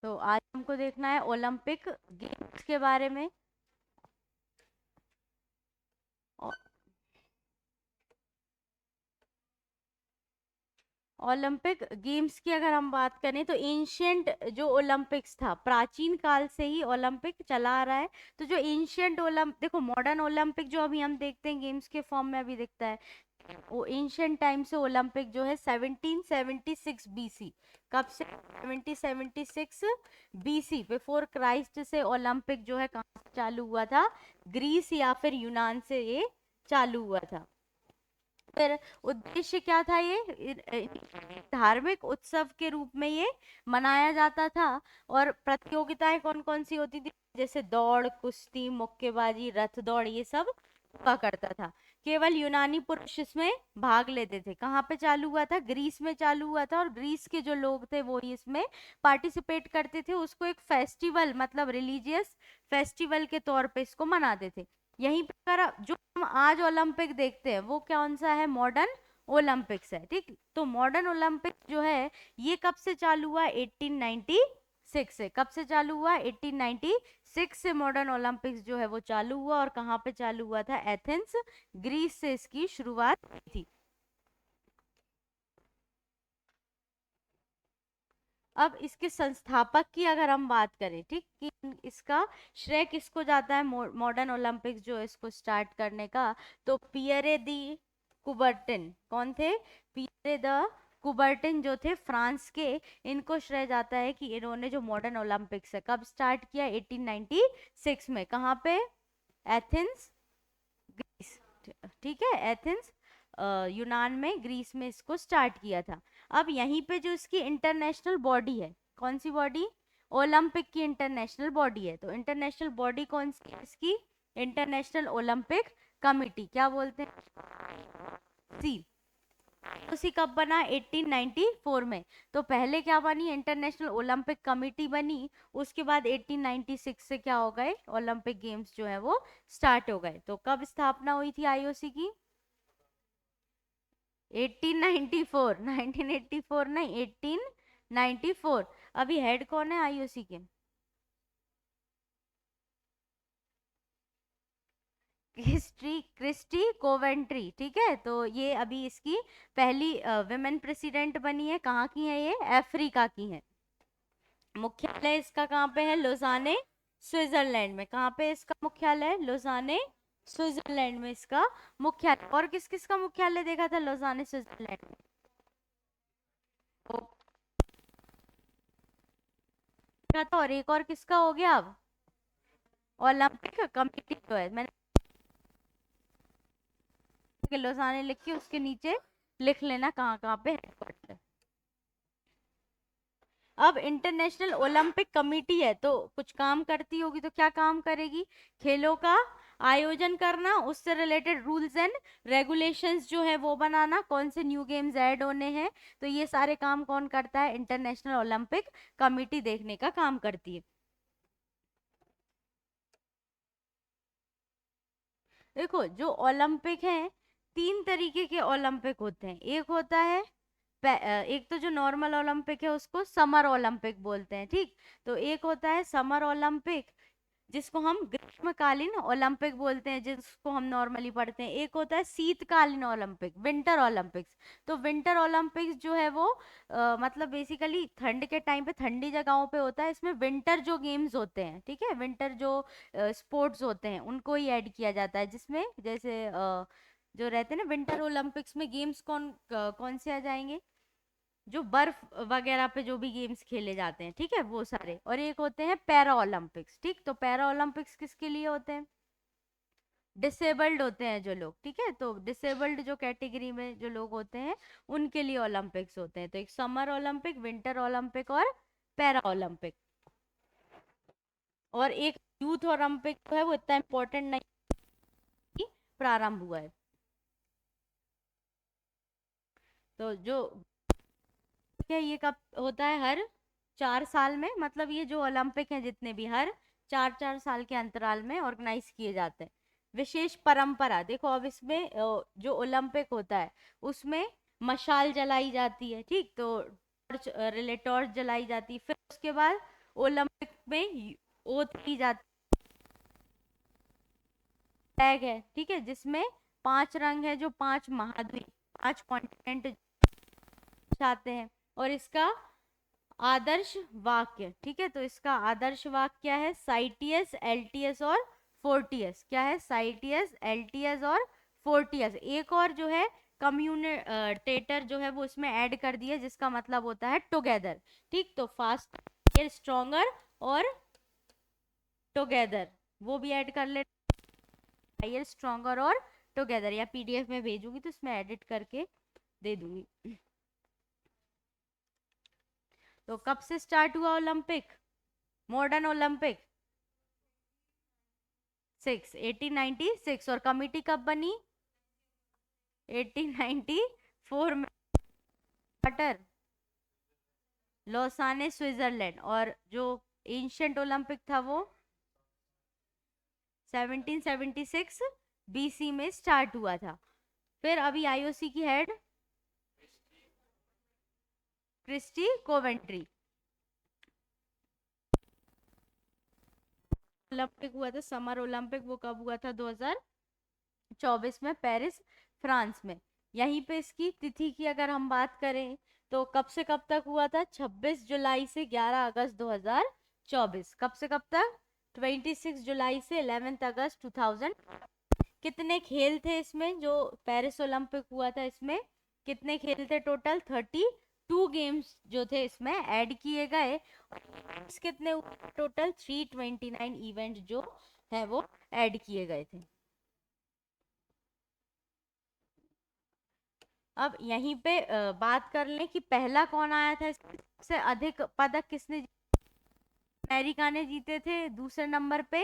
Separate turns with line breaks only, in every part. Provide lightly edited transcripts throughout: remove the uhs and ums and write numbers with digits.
तो आज हमको देखना है ओलंपिक गेम्स के बारे में। ओ- ओलंपिक गेम्स की अगर हम बात करें तो एंशियंट जो ओलंपिक्स था, प्राचीन काल से ही ओलंपिक चला आ रहा है। तो जो एंशियंट ओलंपिक, देखो मॉडर्न ओलंपिक जो अभी हम देखते हैं गेम्स के फॉर्म में अभी दिखता है, वो एंशियंट टाइम से ओलंपिक जो है 1776 बीसी। कब से? 1776 बीसी, बिफोर क्राइस्ट से ओलंपिक जो है कहाँ से चालू हुआ था? ग्रीस या फिर यूनान से ये चालू हुआ था। फिर उद्देश्य क्या था? धार्मिक उत्सव के रूप में ये मनाया जाता था। और प्रतियोगिताएं कौन कौन सी होती थी? जैसे दौड़, कुश्ती, मुक्केबाजी, रथ दौड़, ये सब हुआ करता था। केवल यूनानी पुरुष इसमें भाग लेते थे। कहाँ पे चालू हुआ था? ग्रीस में चालू हुआ था। और ग्रीस के जो लोग थे वो ही इसमें पार्टिसिपेट करते थे। उसको एक फेस्टिवल, मतलब रिलीजियस फेस्टिवल के तौर पे इसको मनाते थे। यहीं पर जो हम आज ओलंपिक देखते हैं वो कौन सा है? मॉडर्न ओलंपिक्स है। ठीक, तो मॉडर्न ओलंपिक जो है ये कब से चालू हुआ? 1896 से। कब से चालू हुआ? 1896 से मॉडर्न ओलंपिक्स जो है वो चालू हुआ। और कहाँ पे चालू हुआ था? एथेंस, ग्रीस से इसकी शुरुआत हुई थी। अब इसके संस्थापक की अगर हम बात करें, ठीक, कि इसका श्रेय किसको जाता है मॉडर्न ओलंपिक्स जो इसको स्टार्ट करने का? तो पियरे दी कुबर्टिन। कौन थे? पियरे द कुबर्टिन जो थे फ्रांस के, इनको श्रेय जाता है कि इन्होंने जो मॉडर्न ओलंपिक्स है कब स्टार्ट किया? 1896 में। कहाँ पे? Athens, Greece. ठीक है, एथेंस यूनान में, ग्रीस में इसको स्टार्ट किया था। अब यहीं पे जो इसकी इंटरनेशनल बॉडी है, कौन सी बॉडी? ओलंपिक की इंटरनेशनल बॉडी है। तो इंटरनेशनल बॉडी कौन सी है इसकी? International Olympic committee. क्या बोलते हैं? सी। उसी कब बना? 1894 में। तो पहले क्या बनी? इंटरनेशनल ओलंपिक कमेटी बनी। उसके बाद 1896 से क्या हो गए? ओलंपिक गेम्स जो है वो स्टार्ट हो गए। तो कब स्थापना हुई थी आईओसी की? 1894, 1984 नहीं, 1894। अभी हेड कौन है आईओसी के? Christie Coventry. ठीक है, तो ये अभी इसकी पहली विमेन प्रेसिडेंट बनी है। कहाँ की है ये? अफ्रीका की है। मुख्यालय इसका कहाँ पे है? लोजाने, स्विट्जरलैंड में। कहाँ पे इसका मुख्यालय? लोजाने, स्विट्जरलैंड में इसका मुख्यालय। और किस किस का मुख्यालय देखा था लोजाने, स्विट्जरलैंड में? तो देखा था। और एक और किसका हो गया अब? ओलंपिक कमेटी जो है, मैंने लोजाने लिख के उसके नीचे लिख लेना कहाँ कहाँ पे हेडक्वार्टर है। अब इंटरनेशनल ओलंपिक कमेटी है तो कुछ काम करती होगी। तो क्या काम करेगी? खेलों का आयोजन करना, उससे रिलेटेड रूल्स एंड रेगुलेशंस जो है वो बनाना, कौन से न्यू गेम्स ऐड होने हैं। तो ये सारे काम कौन करता है? इंटरनेशनल ओलंपिक कमेटी देखने का काम करती है। देखो जो ओलंपिक है, तीन तरीके के ओलंपिक होते हैं। एक होता है एक तो जो नॉर्मल ओलंपिक है उसको समर ओलंपिक बोलते हैं। ठीक, तो एक होता है समर ओलंपिक जिसको हम ग्रीष्मकालीन ओलंपिक बोलते हैं, जिसको हम नॉर्मली पढ़ते हैं। एक होता है शीतकालीन ओलंपिक, विंटर ओलंपिक्स। तो विंटर ओलंपिक्स जो है वो मतलब बेसिकली ठंड के टाइम पे ठंडी जगहों पे होता है। इसमें विंटर जो गेम्स होते हैं, ठीक है, विंटर जो स्पोर्ट्स होते हैं उनको ही ऐड किया जाता है। जिसमें जैसे जो रहते हैं ना विंटर ओलंपिक्स में गेम्स, कौन कौन से आ जाएंगे? जो बर्फ वगैरह पे जो भी गेम्स खेले जाते हैं, ठीक है, वो सारे। और एक होते हैं पैरा ओलंपिक्स। ठीक, तो पैरा ओलंपिक्स किसके लिए होते हैं? डिसेबल्ड होते हैं जो लोग। ठीक है, तो डिसेबल्ड जो कैटेगरी में जो लोग होते हैं उनके लिए ओलंपिक्स होते हैं। तो एक समर ओलंपिक, विंटर ओलंपिक और पैरा ओलंपिक। और एक यूथ ओलंपिक जो है वो इतना इम्पोर्टेंट नहीं, प्रारंभ हुआ है। तो जो क्या, ये कब होता है? हर 4 साल में। मतलब ये जो ओलंपिक हैं जितने भी, हर 4 4 साल के अंतराल में ऑर्गेनाइज किए जाते हैं। विशेष परंपरा देखो, अब इसमें जो ओलंपिक होता है उसमें मशाल जलाई जाती है। ठीक, तो टॉर्च, रिले टॉर्च जलाई जाती है। फिर उसके बाद ओलंपिक में ओथ की जाती फ्लैग है, ठीक है, जिसमें 5 रंग है, जो 5 महाद्वीप, 5 कॉन्टिनेंट चाहते हैं। और इसका आदर्श वाक्य, ठीक है, तो इसका आदर्श वाक्य क्या है? साइटियस, एलटीएस और फोर्टियस। क्या है? साइटियस, एलटीएस और फोर्टियस। एक और जो है कम्युनिटेटर जो है वो इसमें ऐड कर दिया, जिसका मतलब होता है टुगेदर। ठीक, तो फास्ट, स्ट्रॉन्गर और टुगेदर, वो भी ऐड कर ले, स्ट्रॉन्गर और टुगेदर, या पीडीएफ में भेजूंगी तो इसमें एडिट करके दे दूंगी। तो कब से स्टार्ट हुआ ओलंपिक, मॉडर्न ओलंपिक? 1896। और कमिटी कब बनी? 1894 में, क्वार्टर, लौसाने, स्विट्जरलैंड। और जो एंशियंट ओलंपिक था वो 1776 बीसी में स्टार्ट हुआ था। फिर अभी आईओसी की हेड क्रिस्टी कोवेंट्री। ओलंपिक हुआ था समर ओलंपिक, वो कब हुआ था? 2024 में, पेरिस, फ्रांस में। यहीं पे इसकी तिथि की अगर हम बात करें तो कब से कब तक हुआ था? 26 जुलाई से 11 अगस्त 2024। कब से कब तक? 26 जुलाई से 11 अगस्त 2000। कितने खेल थे इसमें? जो पेरिस ओलंपिक हुआ था इसमें कितने खेल थे टोटल? 32 गेम्स जो थे इसमें ऐड किए गए। कितने टोटल? 329 इवेंट जो है वो ऐड किए गए थे। अब यहीं पे बात कर लें कि पहला कौन आया था, इससे अधिक पदक किसने? अमेरिका ने जीते थे। दूसरे नंबर पे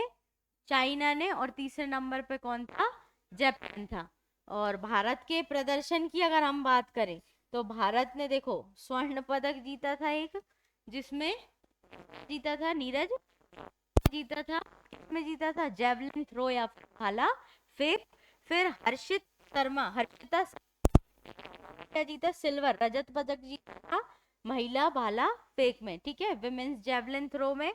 चाइना ने, और तीसरे नंबर पे कौन था? जापान था। और भारत के प्रदर्शन की अगर हम बात करें तो भारत ने देखो स्वर्ण पदक जीता था एक, जिसमें जीता था नीरज, जीता था, किसमें जीता था? जेवलिन थ्रो या भाला फेंक। फिर हर्षिता क्या जीता? सिल्वर, रजत पदक जीता था महिला भाला फेंक में। ठीक है, विमेन्स जेवलिन थ्रो में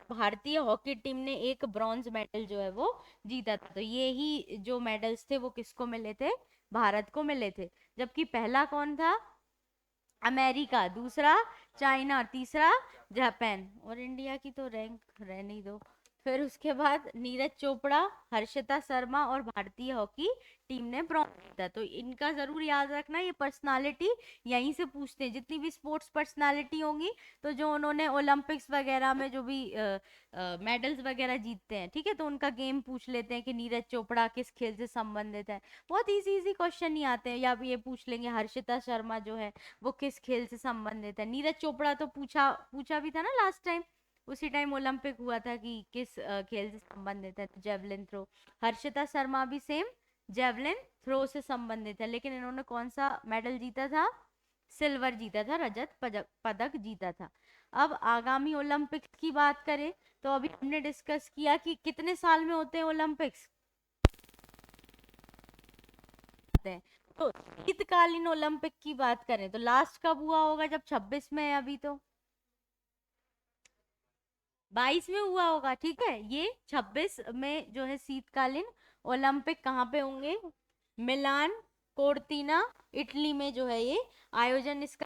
भारतीय हॉकी टीम ने एक ब्रॉन्ज मेडल जो है वो जीता था। तो ये ही जो मेडल्स थे वो किसको मिले थे? भारत को मिले थे। जबकि पहला कौन था? अमेरिका, दूसरा चाइना, और तीसरा जापान। और इंडिया की तो रैंक रहने ही दो। फिर उसके बाद नीरज चोपड़ा, हर्षिता शर्मा और भारतीय हॉकी टीम ने ब्रॉन्ज जीता। तो इनका जरूर याद रखना, ये पर्सनालिटी यहीं से पूछते हैं, जितनी भी स्पोर्ट्स पर्सनालिटी होंगी तो जो उन्होंने ओलंपिक्स वगैरह में जो भी मेडल्स वगैरह जीतते हैं, ठीक है, तो उनका गेम पूछ लेते हैं कि नीरज चोपड़ा किस खेल से संबंधित है। बहुत इजी इजी क्वेश्चन ही आते हैं। या ये पूछ लेंगे हर्षिता शर्मा जो है वो किस खेल से संबंधित है। नीरज चोपड़ा तो पूछा पूछा भी था ना लास्ट टाइम, उसी टाइम ओलंपिक हुआ था कि किस खेल से संबंधित है, जेवलिन थ्रो। हर्षिता शर्मा भी सेम जेवलिन थ्रो से संबंधित है, लेकिन इन्होंने कौन सा मेडल जीता था? सिल्वर जीता था, रजत पदक जीता था। अब आगामी ओलंपिक्स की बात करें तो अभी हमने डिस्कस किया कि कितने साल में होते हैं ओलंपिक्स। तो शीतकालीन ओलंपिक की बात करें तो लास्ट कब हुआ होगा? जब 26 में है अभी, तो 22 में हुआ होगा। ठीक है, ये 26 में जो है शीतकालीन ओलंपिक कहाँ पे होंगे? मिलान, कोर्टिना, इटली में जो है ये आयोजन इसका।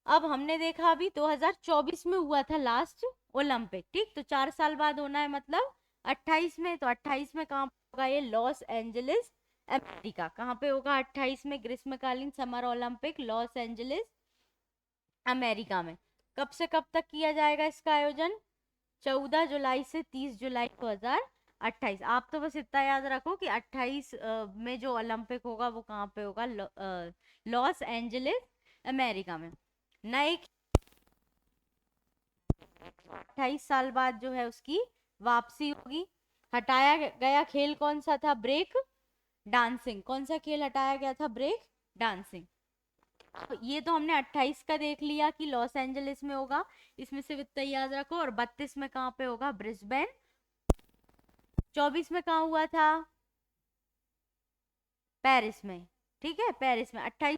अब हमने देखा अभी 2024 में हुआ था लास्ट ओलंपिक। ठीक, तो 4 साल बाद होना है, मतलब 28 में। तो 28 में कहाँ होगा ये? Los Angeles, America. कहाँ पे होगा 28 में ग्रीष्मकालीन summer Olympic? Los Angeles, America में। कब से कब तक किया जाएगा इसका आयोजन? 14 जुलाई से 30 जुलाई 2028। आप तो बस इतना याद रखो कि 28 में जो ओलंपिक होगा वो कहाँ पे होगा? लॉस एंजलिस, अमेरिका में। नए 28 साल बाद जो है उसकी वापसी होगी। हटाया गया खेल कौन सा था? Break dancing. कौन सा खेल हटाया गया था? Break dancing. तो ये तो हमने 28 का देख लिया कि लॉस एंजलिस में होगा, इसमें से इतना याद रखो। और 32 में कहाँ पे होगा? ब्रिस्बेन। 24 में कहाँ हुआ था? पेरिस में। ठीक है, पेरिस में। 28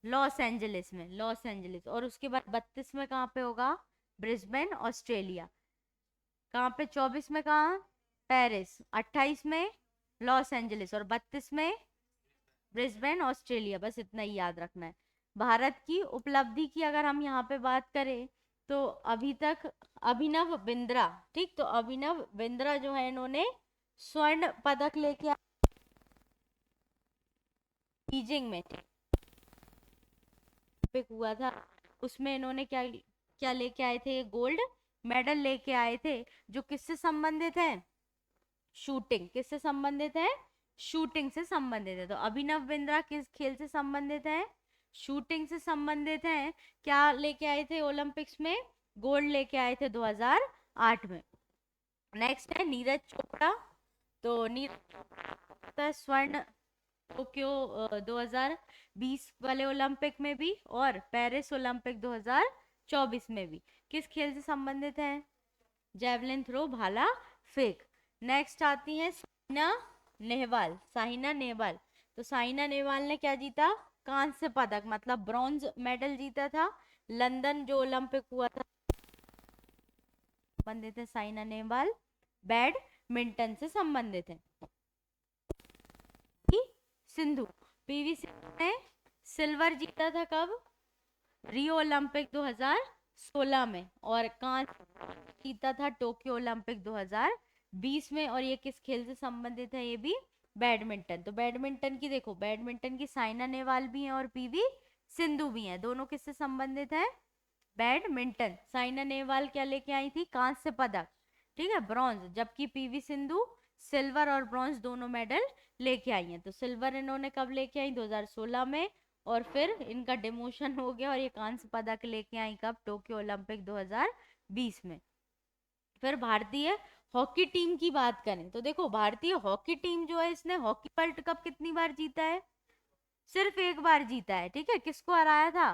लॉस एंजलिस में, लॉस एंजलिस। और उसके बाद 32 में कहाँ पे होगा? Brisbane Australia. कहाँ पे? 24 में कहाँ? पेरिस। 28 में लॉस एंजलिस और 32 में ब्रिस्बेन ऑस्ट्रेलिया। बस इतना ही याद रखना है। भारत की उपलब्धि की अगर हम यहाँ पे बात करें तो अभी तक अभिनव बिंद्रा, ठीक, तो अभिनव बिंद्रा जो है इन्होंने स्वर्ण पदक लेके बीजिंग में पे हुआ था, उसमें इन्होंने क्या क्या लेके आए थे? गोल्ड मेडल लेके आए थे। जो किससे संबंधित है? शूटिंग। किससे संबंधित है? शूटिंग से संबंधित है। तो अभिनव बिंद्रा किस खेल से संबंधित है? शूटिंग से संबंधित है। क्या लेके आए थे ओलंपिक्स में? गोल्ड लेके आए थे 2008 में। नेक्स्ट है नीरज चोपड़ा। तो नीरज चोपड़ा स्वर्ण टोक्यो 2020 वाले ओलंपिक में भी और पेरिस ओलंपिक 2024 में भी किस खेल से संबंधित है? जेवलिन थ्रो, भाला फेंक। नेक्स्ट आती है साइना नेहवाल। साइना नेहवाल, तो साइना नेहवाल ने क्या जीता? कांस्य पदक, मतलब ब्रॉन्ज मेडल जीता था। लंदन जो ओलंपिक हुआ था संबंधित है साइना नेहवाल। बैडमिंटन से संबंधित है सिंधु। पीवी सिंधु ने सिल्वर जीता था कब? रियो ओलंपिक 2016 में। और कांस्य जीता था टोक्यो ओलंपिक 2020 में। और ये किस खेल से संबंधित है? ये भी बैडमिंटन। तो बैडमिंटन की देखो, बैडमिंटन की साइना नेहवाल भी हैं और पीवी सिंधु भी हैं। दोनों किससे संबंधित है? बैडमिंटन। साइना नेहवाल क्या लेके आई थी? कांस्य पदक, ठीक है, ब्रॉन्ज। जबकि पीवी सिंधु सिल्वर और ब्रॉन्ज दोनों मेडल लेके आई हैं। तो सिल्वर इन्होंने कब लेके आई? 2016 में। और फिर इनका डिमोशन हो गया और ये कांस्य पदक लेके आई कब? टोक्यो ओलंपिक 2020 में। फिर भारतीय हॉकी टीम की बात करें तो देखो, भारतीय हॉकी टीम जो है इसने हॉकी वर्ल्ड कप कितनी बार जीता है? सिर्फ एक बार जीता है, ठीक है। किसको हराया था?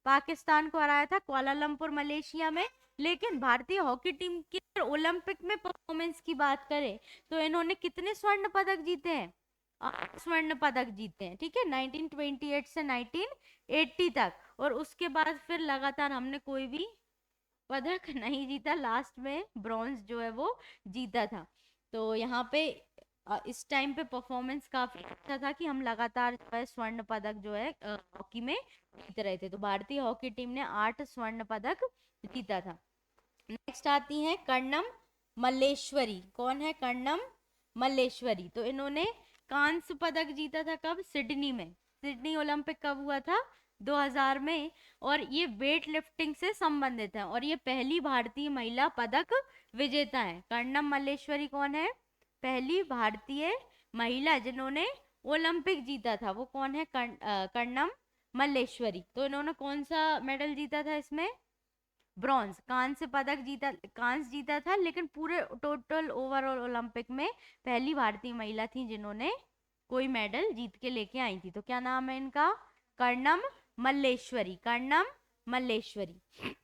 पाकिस्तान को हराया था कुआलालंपुर मलेशिया में। लेकिन भारतीय हॉकी टीम की ओलंपिक में परफॉर्मेंस की बात करें तो इन्होंने कितने स्वर्ण पदक जीते हैं? 8 स्वर्ण पदक जीते हैं, ठीक है, 1928 से 1980 तक। और उसके बाद फिर लगातार हमने कोई भी पदक नहीं जीता। लास्ट में ब्रॉन्ज जो है वो जीता था। तो यहाँ पे इस टाइम पे परफॉर्मेंस काफी अच्छा था कि हम लगातार जो है स्वर्ण पदक जो है हॉकी में जीत रहे थे। तो भारतीय हॉकी टीम ने 8 स्वर्ण पदक जीता था। नेक्स्ट आती हैं कर्णम मल्लेश्वरी। कौन है कर्णम मल्लेश्वरी? तो इन्होंने कांस्य पदक जीता था कब? सिडनी में। सिडनी ओलंपिक कब हुआ था? 2000 में। और ये वेट लिफ्टिंग से संबंधित है और ये पहली भारतीय महिला पदक विजेता है। कर्णम मल्लेश्वरी कौन है? पहली भारतीय महिला जिन्होंने ओलंपिक जीता था वो कौन है? कर्णम मल्लेश्वरी। तो इन्होंने कौन सा मेडल जीता था इसमें? ब्रॉन्ज। कांस्य पदक जीता, कांस्य जीता था, लेकिन पूरे टोटल ओवरऑल ओलंपिक में पहली भारतीय महिला थी जिन्होंने कोई मेडल जीत के लेके आई थी। तो क्या नाम है इनका? कर्णम मल्लेश्वरी। कर्णम मल्लेश्वरी।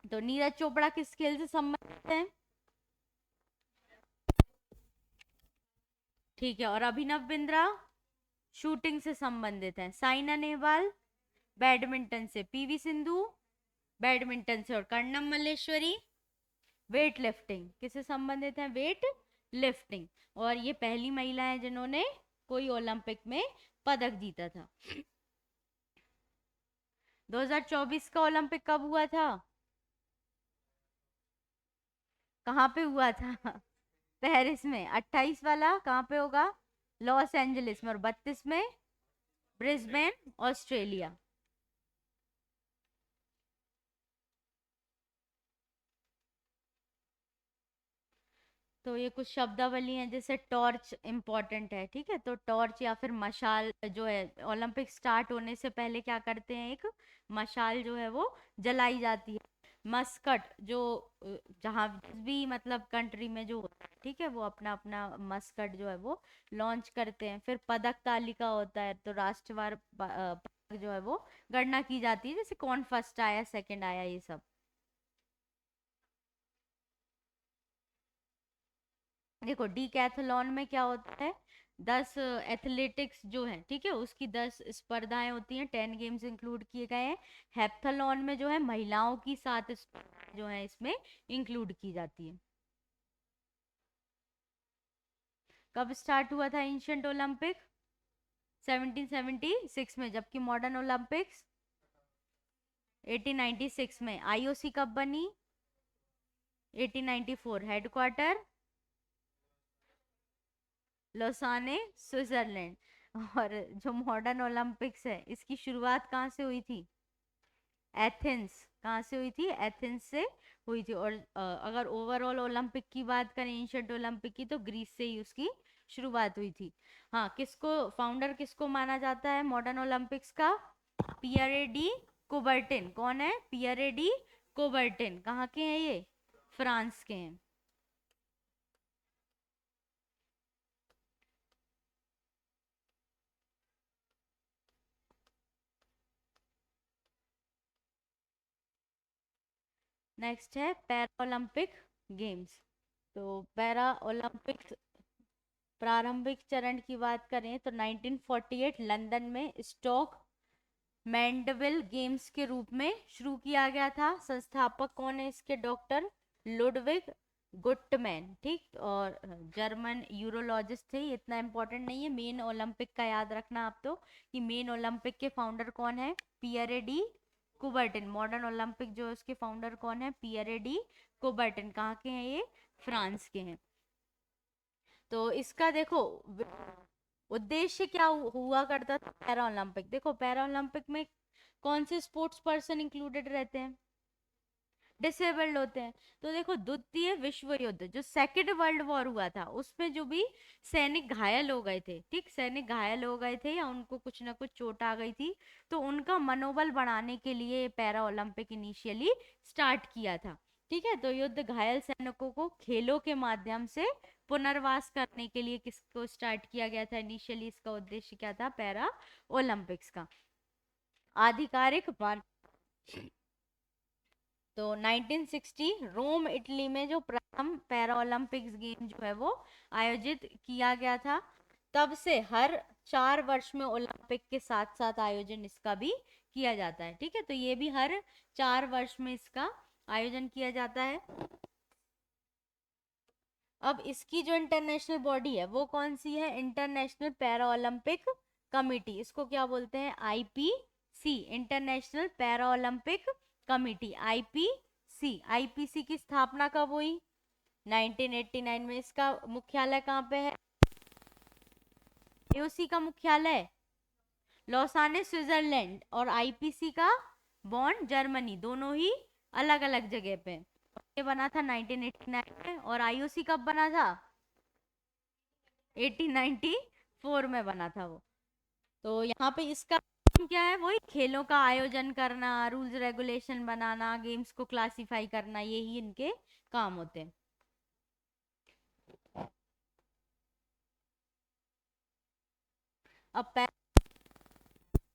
तो नीरज चोपड़ा किस खेल से संबंधित है? ठीक है। और अभिनव बिंद्रा शूटिंग से संबंधित है। साइना नेहवाल बैडमिंटन से। पीवी सिंधु बैडमिंटन से। और कर्णम मल्लेश्वरी वेट लिफ्टिंग। किससे संबंधित है? Weight lifting. और ये पहली महिला है जिन्होंने कोई ओलंपिक में पदक जीता था। 2024 का ओलंपिक कब हुआ था? कहाँ पे हुआ था? पेरिस में। 28 वाला कहाँ पे होगा? लॉस एंजलिस में। और 32 में ब्रिस्बेन ऑस्ट्रेलिया। तो ये कुछ शब्दावली हैं, जैसे टॉर्च इंपॉर्टेंट है, ठीक है। तो टॉर्च या फिर मशाल जो है ओलंपिक स्टार्ट होने से पहले क्या करते हैं? एक मशाल जो है वो जलाई जाती है। मस्कट जो जहाँ भी मतलब कंट्री में जो होता है, ठीक है, वो अपना अपना मस्कट जो है वो लॉन्च करते हैं। फिर पदक तालिका होता है, तो राष्ट्रवार पदक जो है वो गणना की जाती है, जैसे कौन फर्स्ट आया, सेकंड आया, ये सब। देखो डीकैथलॉन में क्या होता है? 10 एथलेटिक्स जो है, ठीक है, उसकी 10 स्पर्धाएं होती हैं, 10 गेम्स इंक्लूड किए गए हैं। हेप्थालॉन में जो है महिलाओं की 7 स्पर्धाएं जो है इसमें इंक्लूड की जाती है। कब स्टार्ट हुआ था एंशियंट ओलंपिक? 1776 में, जबकि मॉडर्न ओलंपिक्स 1896 में। आईओसी कब बनी? 1894। Headquarter लोसाने, Switzerland. और जो मॉडर्न ओलंपिक्स है इसकी शुरुआत कहाँ से हुई थी? एथेंस। कहाँ से हुई थी? एथेंस से हुई थी। और अगर ओवरऑल ओलंपिक की बात करें, एंशियंट ओलंपिक की, तो ग्रीस से ही उसकी शुरुआत हुई थी। हाँ, किसको फाउंडर किसको माना जाता है मॉडर्न ओलंपिक्स का? Pierre de Coubertin. कौन है? Pierre de Coubertin. कहाँ के हैं ये? फ्रांस के हैं। नेक्स्ट है पैरा ओलंपिक गेम्स। तो पैरा ओलंपिक प्रारंभिक चरण की बात करें तो 1948 लंदन में स्टॉक मैंडविल गेम्स के रूप में शुरू किया गया था। संस्थापक कौन है इसके? डॉक्टर लुडविग गुट्टमैन, ठीक। और जर्मन यूरोलॉजिस्ट थे। ये इतना इंपॉर्टेंट नहीं है, मेन ओलंपिक का याद रखना आप तो, कि मेन ओलंपिक के फाउंडर कौन है? Pierre de Coubertin. Modern Olympic जो है उसके फाउंडर कौन है? Pierre de Coubertin. कहाँ के हैं ये? फ्रांस के हैं। तो इसका देखो उद्देश्य क्या हुआ करता था पैरा ओलंपिक। देखो पैरा ओलंपिक में कौन से स्पोर्ट्स पर्सन इंक्लूडेड रहते हैं? डिसेबल्ड होते हैं। तो देखो द्वितीय विश्व युद्ध जो सेकेंड वर्ल्ड वॉर हुआ था उसमें जो भी सैनिक घायल हो गए थे, ठीक, सैनिक घायल हो गए थे या उनको कुछ ना कुछ चोट आ गई थी, तो उनका मनोबल बढ़ाने के लिए पैरा ओलंपिक इनिशियली स्टार्ट किया था। ठीक है, तो युद्ध घायल सैनिकों को खेलों के माध्यम से पुनर्वास करने के लिए किसको स्टार्ट किया गया था इनिशियली? इसका उद्देश्य क्या था पैरा ओलंपिक्स का? आधिकारिक तो 1960 रोम इटली में जो प्रथम पैरा ओलंपिक्स गेम जो है वो आयोजित किया गया था। तब से हर 4 वर्ष में ओलंपिक के साथ साथ आयोजन इसका भी किया जाता है। ठीक है, तो ये भी हर 4 वर्ष में इसका आयोजन किया जाता है। अब इसकी जो इंटरनेशनल बॉडी है वो कौन सी है? International para Olympic committee. इसको क्या बोलते हैं? IPC, international para Olympic committee, IPC. IPC की स्थापना कब हुई? 1989 में। इसका मुख्यालय कहाँ पे है? आईओसी का मुख्यालय लॉसाने, स्विट्जरलैंड। और आईपीसी का बॉन, जर्मनी। दोनों ही अलग अलग जगह पे। ये बना था 1989 में। और आईओसी कब बना था? 1894 में बना था वो। तो यहाँ पे इसका काम क्या है? वही खेलों का आयोजन करना, रूल्स रेगुलेशन बनाना, गेम्स को क्लासिफाई करना, यही इनके काम होते हैं। अब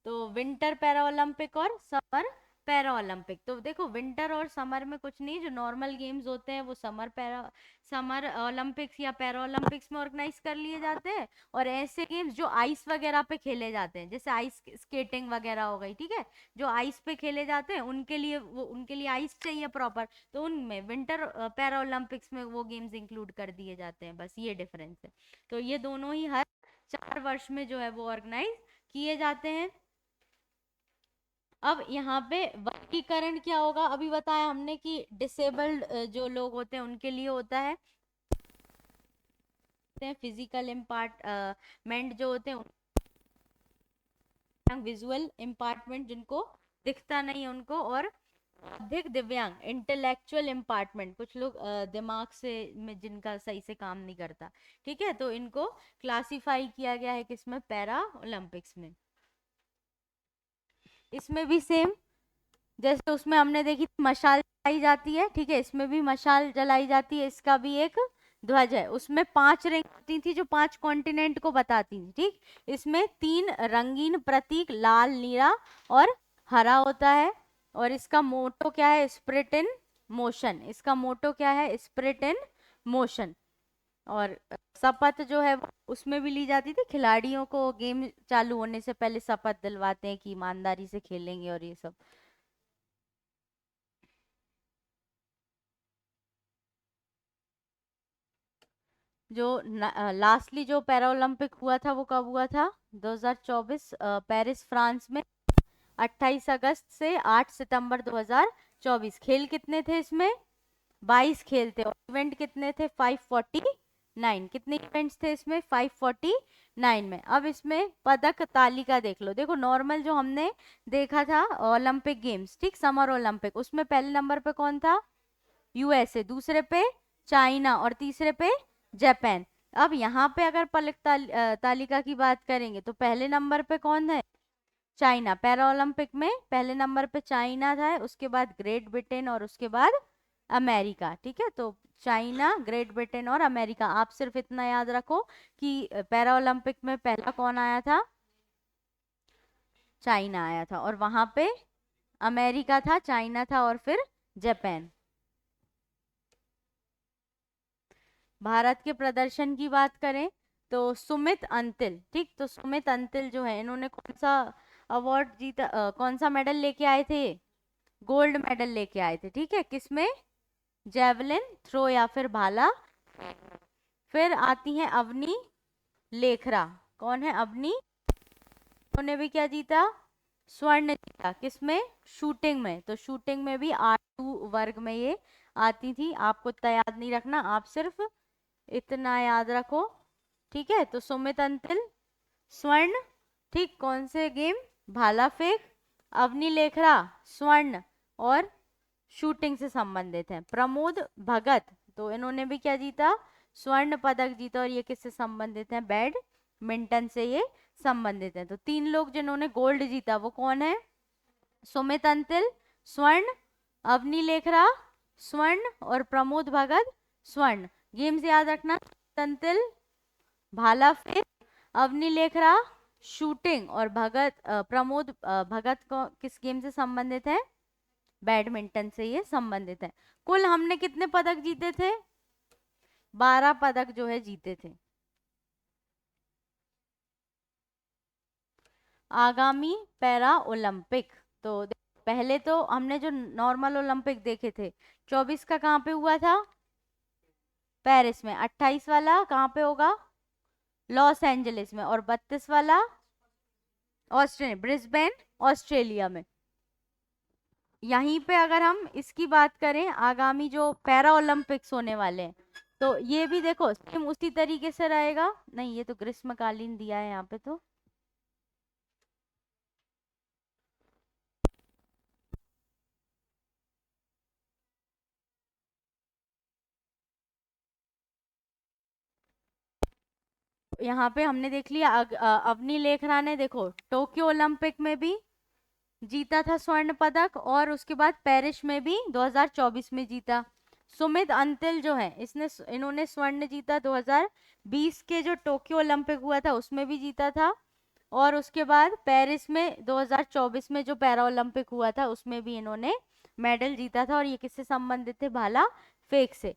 तो विंटर पैरा ओलंपिक और समर पैरा ओलंपिक। तो देखो विंटर और समर में कुछ नहीं, जो नॉर्मल गेम्स होते हैं वो समर ओलंपिक्स या पैरा ओलंपिक्स में ऑर्गेनाइज कर लिए जाते हैं। और ऐसे गेम्स जो आइस वगैरह पे खेले जाते हैं, जैसे आइस स्केटिंग वगैरह हो गई, ठीक है, जो आइस पे खेले जाते हैं उनके लिए आइस चाहिए प्रॉपर, तो उनमें विंटर पैरा ओलंपिक्स में वो गेम्स इंक्लूड कर दिए जाते हैं। बस ये डिफरेंस है। तो ये दोनों ही हर 4 वर्ष में जो है वो ऑर्गेनाइज किए जाते हैं। अब यहाँ पे वर्गीकरण क्या होगा? अभी बताया हमने कि डिसेबल्ड जो लोग होते हैं उनके लिए होता है फिजिकल इम्पार्टमेंट जो होते हैं, विजुअल इम्पार्टमेंट जिनको दिखता नहीं है उनको, और अधिक दिव्यांग इंटेलेक्चुअल इम्पार्टमेंट, कुछ लोग दिमाग से में जिनका सही से काम नहीं करता। ठीक है, तो इनको क्लासिफाई किया गया है किसमें? पैरा ओलंपिक्स में। इसमें भी सेम जैसे उसमें हमने देखी मशाल जलाई जाती है, ठीक है, इसमें भी मशाल जलाई जाती है। इसका भी एक ध्वज है, उसमें 5 रिंग होती थी जो 5 कॉन्टिनेंट को बताती थी। ठीक, इसमें 3 रंगीन प्रतीक लाल, नीला और हरा होता है। और इसका मोटो क्या है? Spirit in motion. इसका मोटो क्या है? Spirit in motion. और शपथ जो है उसमें भी ली जाती थी, खिलाड़ियों को गेम चालू होने से पहले शपथ दिलवाते हैं कि ईमानदारी से खेलेंगे और ये सब। जो लास्टली जो पैरा ओलंपिक हुआ था वो कब हुआ था? 2024 पेरिस फ्रांस में, 28 अगस्त से 8 सितंबर 2024। खेल कितने थे इसमें? 22 खेल थे। और इवेंट कितने थे? 549। कितने इवेंट्स थे इसमें? 549 में। अब इसमें पदक तालिका देख लो। देखो नॉर्मल जो हमने देखा था ओलंपिक गेम्स, ठीक, समर ओलंपिक, उसमें पहले नंबर पे कौन था? यूएसए, दूसरे पे चाइना और तीसरे पे जापान। अब यहाँ पे अगर तालिका की बात करेंगे तो पहले नंबर पे कौन है? चाइना। पैरा ओलंपिक में पहले नंबर पे चाइना था, उसके बाद ग्रेट ब्रिटेन और उसके बाद अमेरिका। ठीक है, तो चाइना, ग्रेट ब्रिटेन और अमेरिका। आप सिर्फ इतना याद रखो कि पैरा ओलंपिक में पहला कौन आया था? चाइना आया था। और वहां पे अमेरिका था, चाइना था और फिर जापान। भारत के प्रदर्शन की बात करें तो सुमित अंतिल, ठीक, तो सुमित अंतिल जो है इन्होंने कौन सा अवार्ड जीता, कौन सा मेडल लेके आए थे? गोल्ड मेडल लेके आए थे। ठीक है, किसमें? जेवलिन थ्रो या फिर भाला। फिर आती हैं अवनी लेखरा। कौन है अवनी? उन्होंने भी क्या जीता? स्वर्ण जीता। किसमें? शूटिंग में। तो शूटिंग में भी R2 वर्ग में ये आती थी। आपको इतना याद नहीं रखना, आप सिर्फ इतना याद रखो। ठीक है, तो सुमित अंतिल स्वर्ण, ठीक, कौन से गेम? भाला फेंक। अवनी लेखरा स्वर्ण और शूटिंग से संबंधित है। प्रमोद भगत, तो इन्होंने भी क्या जीता? स्वर्ण पदक जीता। और ये किससे संबंधित है? बैडमिंटन से ये संबंधित है। तो तीन लोग जिन्होंने गोल्ड जीता वो कौन है? सुमित अंतिल स्वर्ण, अवनी लेखरा स्वर्ण और प्रमोद भगत स्वर्ण। गेम्स याद रखना, तंतिल भाला फेंक, अवनी लेखरा शूटिंग और प्रमोद भगत को किस गेम से संबंधित है? बैडमिंटन से ये संबंधित है। कुल हमने कितने पदक जीते थे? 12 पदक जो है जीते थे। आगामी पैरा ओलंपिक, तो पहले तो हमने जो नॉर्मल ओलंपिक देखे थे, 24 का कहाँ पे हुआ था? पेरिस में। 28 वाला कहाँ पे होगा? लॉस एंजलिस में। और 32 वाला ऑस्ट्रेलिया, ब्रिस्बेन, ऑस्ट्रेलिया में। यहीं पे अगर हम इसकी बात करें आगामी जो पैरा ओलंपिक्स होने वाले हैं, तो ये भी देखो सेम उसी तरीके से रहेगा। नहीं, ये तो ग्रीष्मकालीन दिया है यहाँ पे। तो यहाँ पे हमने देख लिया अवनी लेखरा ने देखो टोक्यो ओलंपिक में भी जीता था स्वर्ण पदक, और उसके बाद पेरिस में भी 2024 में जीता। सुमित अंतिल जो है इन्होंने स्वर्ण जीता 2020 के जो टोक्यो ओलंपिक हुआ था उसमें भी जीता था। और उसके बाद पेरिस में 2024 में जो पैरा ओलंपिक हुआ था उसमें भी इन्होंने मेडल जीता था। और ये किससे संबंधित थे? भाला फेंक से।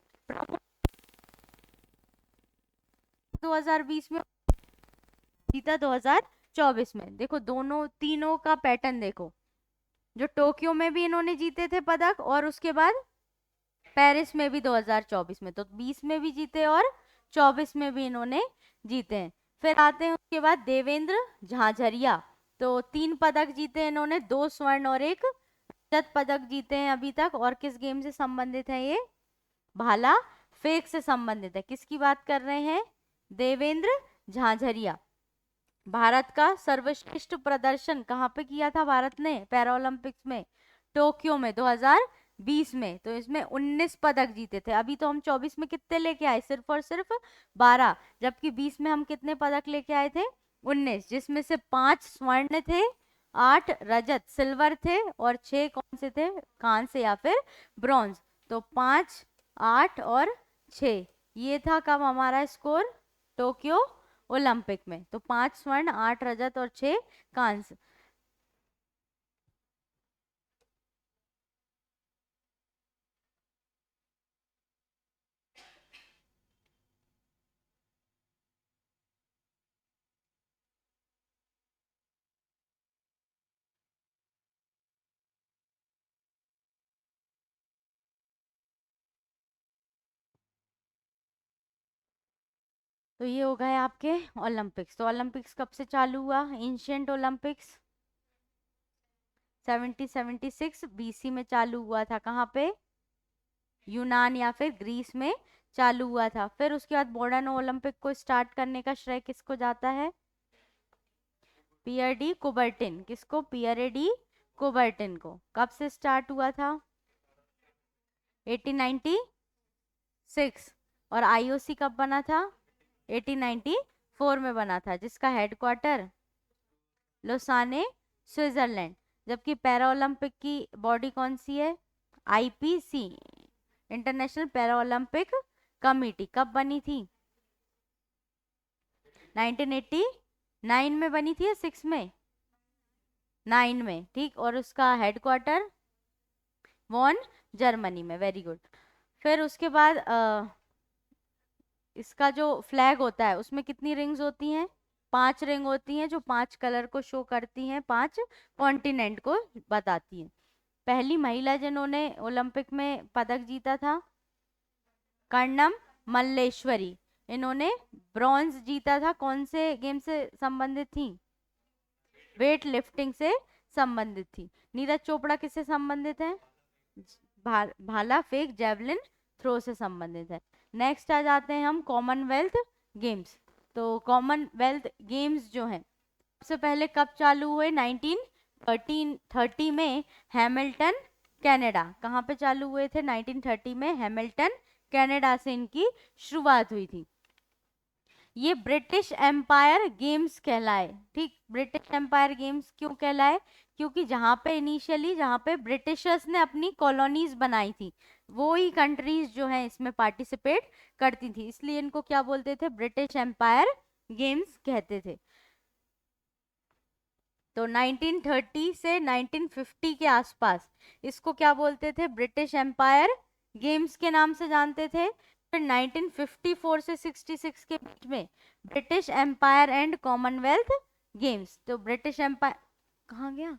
2020 में जीता, 2024 में। देखो दोनों तीनों का पैटर्न देखो, जो टोक्यो में भी इन्होंने जीते थे पदक और उसके बाद पेरिस में भी 2024 में, तो 20 में भी जीते और 24 में भी इन्होंने जीते हैं। फिर आते हैं उसके बाद देवेंद्र झाझरिया, तो 3 पदक जीते इन्होंने, 2 स्वर्ण और 1 रजत पदक जीते हैं अभी तक। और किस गेम से संबंधित है ये? भाला फेंक से संबंधित है। किसकी बात कर रहे हैं? देवेंद्र झाझरिया। भारत का सर्वश्रेष्ठ प्रदर्शन कहाँ पे किया था भारत ने पैरा ओलंपिक्स में? टोक्यो में 2020 में। तो इसमें 19 पदक जीते थे। अभी तो हम 24 में कितने लेके आए? सिर्फ और सिर्फ 12। जबकि 20 में हम कितने पदक लेके आए थे? 19, जिसमें से 5 स्वर्ण थे, 8 रजत सिल्वर थे और 6 कौन से थे? कांस्य या फिर ब्रॉन्ज। तो 5, 8 और 6, ये था कब हमारा स्कोर? टोक्यो ओलंपिक में। तो 5 स्वर्ण, 8 रजत और 6 कांस्य। तो ये हो गए आपके ओलंपिक्स। तो ओलंपिक्स कब से चालू हुआ? एंशियंट ओलंपिक्स 76 बीसी में चालू हुआ था। कहाँ पे? यूनान या फिर ग्रीस में चालू हुआ था। फिर उसके बाद मॉडर्न ओलंपिक को स्टार्ट करने का श्रेय किसको जाता है? पियर डी कुबर्टिन। किसको? पियर डी कुबर्टिन को। कब से स्टार्ट हुआ था? 1896। और आईओसी कब बना था? 1894 में बना था, जिसका हेडक्वार्टर लोसाने, स्विट्जरलैंड। जबकि पैरा ओलंपिक की बॉडी कौन सी है? IPC, international para Olympic committee. कब बनी थी? 1989 में बनी थी या 6 में? 9 में, ठीक। और उसका हेडक्वार्टर वॉन, जर्मनी में। Very good. फिर उसके बाद इसका जो फ्लैग होता है उसमें कितनी रिंग्स होती हैं? 5 रिंग होती हैं, जो 5 कलर को शो करती हैं, 5 कॉन्टिनेंट को बताती हैं। पहली महिला जिन्होंने ओलंपिक में पदक जीता था, कर्णम मल्लेश्वरी। इन्होंने ब्रॉन्ज जीता था। कौन से गेम से संबंधित थी? वेट लिफ्टिंग से संबंधित थी। नीरज चोपड़ा किससे संबंधित है? भाला फेंक, जेवलिन थ्रो से संबंधित है। नेक्स्ट आ जाते हैं हम कॉमनवेल्थ गेम्स। तो कॉमनवेल्थ गेम्स जो है सबसे पहले कब चालू हुए? 1930 में हैमिल्टन, कनाडा। कहाँ पे चालू हुए थे? 1930 में हैमिल्टन, कनाडा से इनकी शुरुआत हुई थी। ये ब्रिटिश एम्पायर गेम्स कहलाए, ठीक। ब्रिटिश एम्पायर गेम्स क्यों कहलाए? क्योंकि जहाँ पे इनिशियली, जहाँ पे ब्रिटिशर्स ने अपनी कॉलोनीज बनाई थी, वो ही कंट्रीज जो है इसमें पार्टिसिपेट करती थी, इसलिए इनको क्या बोलते थे? ब्रिटिश एम्पायर गेम्स कहते थे। तो 1930 से 1950 के आसपास इसको क्या बोलते थे? ब्रिटिश एम्पायर गेम्स के नाम से जानते थे। फिर 1954 से 66 के बीच में British Empire and Commonwealth Games. तो ब्रिटिश एम्पायर कहाँ गया?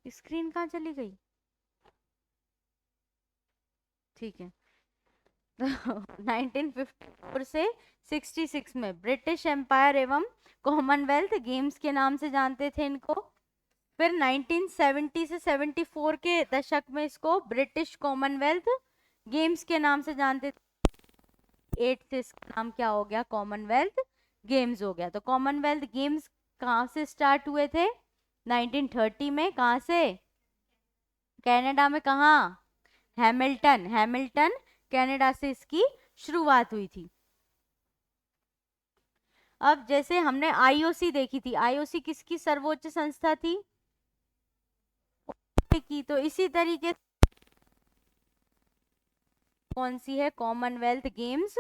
स्क्रीन कहाँ चली गई? ठीक है। तो 1954 से 66 में ब्रिटिश एम्पायर एवं कॉमनवेल्थ गेम्स के नाम से जानते थे इनको। फिर 1970 से 74 के दशक में इसको ब्रिटिश कॉमनवेल्थ गेम्स के नाम से जानते थे। 8 से इसका नाम क्या हो गया? कॉमनवेल्थ गेम्स हो गया। तो कॉमनवेल्थ गेम्स कहाँ से स्टार्ट हुए थे? 1930 में। कहाँ से? कनाडा में। कहाँ? हैमिल्टन, हैमिल्टन कनाडा से इसकी शुरुआत हुई थी। अब जैसे हमने आईओसी देखी थी, आईओसी किसकी सर्वोच्च संस्था थी? की। तो इसी तरीके कौन सी है? Commonwealth games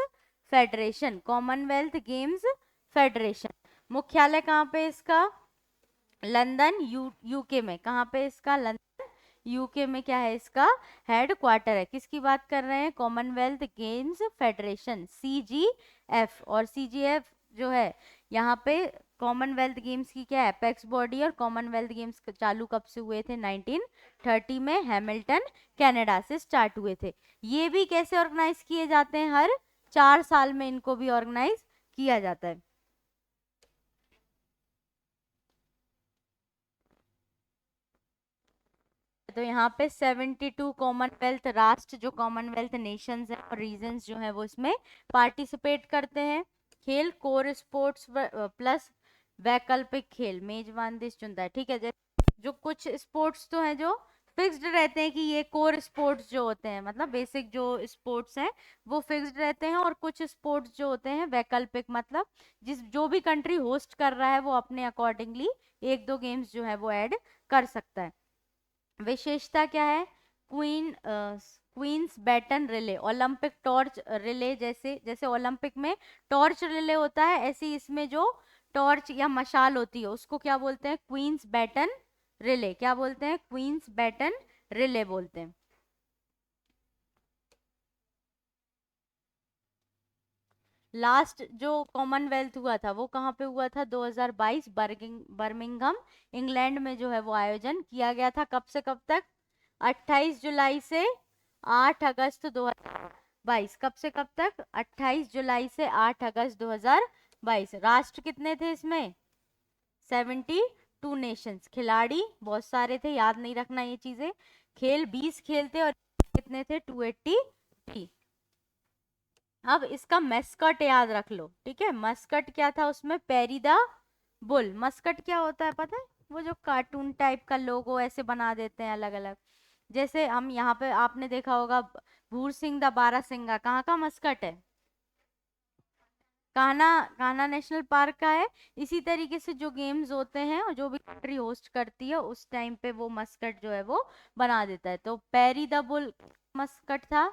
federation, Commonwealth games federation. मुख्यालय कहाँ पे इसका? लंदन, यूके में। कहाँ पे इसका? लंदन, यूके में। क्या है इसका? हेड क्वार्टर है। किसकी बात कर रहे हैं? Commonwealth games federation, CGF. और सीजीएफ जो है यहाँ पे कॉमनवेल्थ गेम्स की क्या है? Apex body. और कॉमनवेल्थ गेम्स चालू कब से हुए थे? 1930 में हैमिल्टन, कनाडा से स्टार्ट हुए थे। ये भी कैसे ऑर्गेनाइज किए जाते हैं? हर 4 साल में इनको भी ऑर्गेनाइज किया जाता है। तो यहाँ पे 72 कॉमनवेल्थ राष्ट्र, जो कॉमनवेल्थ नेशंस हैं और रीजन्स जो हैं, वो इसमें पार्टिसिपेट करते हैं। खेल कोर स्पोर्ट्स प्लस वैकल्पिक खेल मेजबान देश चुनता है, ठीक है। जो कुछ स्पोर्ट्स तो हैं जो फिक्स्ड रहते हैं कि ये कोर स्पोर्ट्स जो होते हैं, मतलब बेसिक जो स्पोर्ट्स हैं वो फिक्स्ड रहते हैं। और कुछ स्पोर्ट्स जो होते हैं वैकल्पिक, मतलब जो भी कंट्री होस्ट कर रहा है वो अपने अकॉर्डिंगली 1-2 गेम्स जो है वो ऐड कर सकता है। विशेषता क्या है? Queen's baton relay, Olympic torch relay. जैसे जैसे ओलंपिक में टॉर्च रिले होता है, ऐसे इसमें जो टॉर्च या मशाल होती है उसको क्या बोलते हैं? Queen's baton relay. क्या बोलते हैं? क्वींस बैटन रिले बोलते हैं। लास्ट जो कॉमनवेल्थ हुआ था वो कहाँ पे हुआ था? 2022 बर्मिंघम, इंग्लैंड में जो है वो आयोजन किया गया था। कब से कब तक? 28 जुलाई से 8 अगस्त 2022। कब से कब तक? 28 जुलाई से 8 अगस्त 2022। राष्ट्र कितने थे इसमें? 72 नेशंस। खिलाड़ी बहुत सारे थे, याद नहीं रखना ये चीजें। खेल 20 खेल थे और कितने थे? 280। अब इसका मस्कट याद रख लो, ठीक है। मस्कट क्या था उसमें? Peri the bull. मस्कट क्या होता है पता है? वो जो कार्टून टाइप का लोगो ऐसे बना देते हैं अलग अलग। जैसे हम यहाँ पे आपने देखा होगा भूर सिंह द बारासिंगा, कहाँ का मस्कट है? कान्हा, कान्हा नेशनल पार्क का है। इसी तरीके से जो गेम्स होते हैं और जो भी कंट्री होस्ट करती है उस टाइम पे वो मस्कट जो है वो बना देता है। तो पेरी द बुल मस्कट था।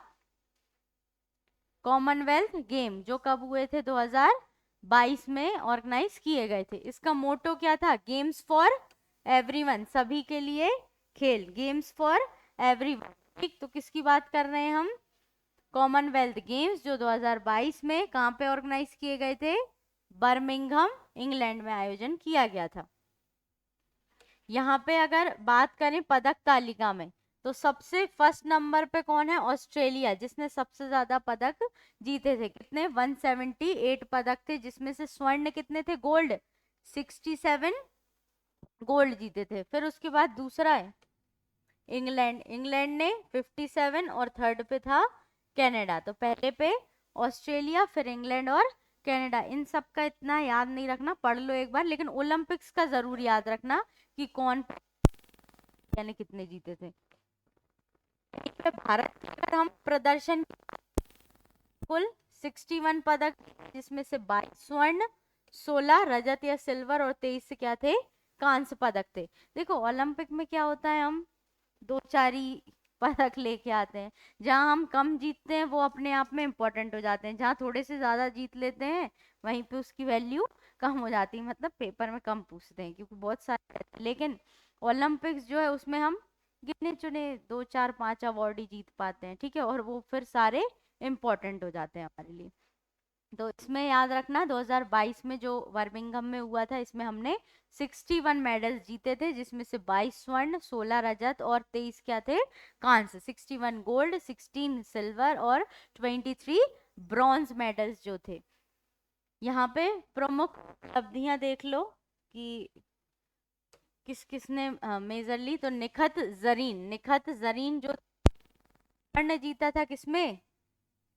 कॉमनवेल्थ गेम जो कब हुए थे? 2022 में ऑर्गेनाइज किए गए थे। इसका मोटो क्या था? गेम्स फॉर एवरीवन, सभी के लिए खेल। गेम्स फॉर एवरीवन, ठीक। तो किसकी बात कर रहे हैं हम? कॉमनवेल्थ गेम्स जो 2022 में कहाँ पे ऑर्गेनाइज किए गए थे? बर्मिंघम इंग्लैंड में आयोजन किया गया था। यहाँ पे अगर बात करें पदक तालिका में, तो सबसे फर्स्ट नंबर पे कौन है? ऑस्ट्रेलिया, जिसने सबसे ज्यादा पदक जीते थे। कितने? 178 पदक थे, जिसमें से स्वर्ण कितने थे? गोल्ड 67 गोल्ड जीते थे। फिर उसके बाद दूसरा है इंग्लैंड, इंग्लैंड ने 57 और थर्ड पे था कनाडा। तो पहले पे ऑस्ट्रेलिया, फिर इंग्लैंड और कनाडा। इन सब का इतना याद नहीं रखना, पढ़ लो एक बार, लेकिन ओलंपिक्स का जरूर याद रखना कि कौन यानी कितने जीते थे। भारत के अगर हम प्रदर्शन, कुल 61 पदक, जिसमें से 22 स्वर्ण, 16 रजत या सिल्वर और 23 क्या थे? कांस्य पदक थे। देखो ओलंपिक में क्या होता है, हम दो चार ही पदक लेके आते हैं। जहां हम कम जीतते हैं वो अपने आप में इम्पोर्टेंट हो जाते हैं, जहां थोड़े से ज्यादा जीत लेते हैं वहीं पे उसकी वैल्यू कम हो जाती है, मतलब पेपर में कम पूछते हैं क्योंकि बहुत सारे रहते हैं। लेकिन ओलंपिक्स जो है उसमें हम गिने चुने दो चार पांच अवार्ड ही जीत पाते हैं, ठीक है, और वो फिर सारे इम्पोर्टेंट हो जाते हैं हमारे लिए। तो इसमें याद रखना 2022 में जो बर्मिंघम में हुआ था, इसमें हमने 61 मेडल्स जीते थे, जिसमें से 22 स्वर्ण, 16 रजत और 23 क्या थे? कांस्य। 61 गोल्ड, 16 सिल्वर और 23 ब्रॉन्ज मेडल्स जो थे। यहाँ पे प्रमुख उपलब्धियां देख लो कि किस किसने मेजर ली। तो निखत जरीन, निखत जरीन जो स्वर्ण जीता था किसमें?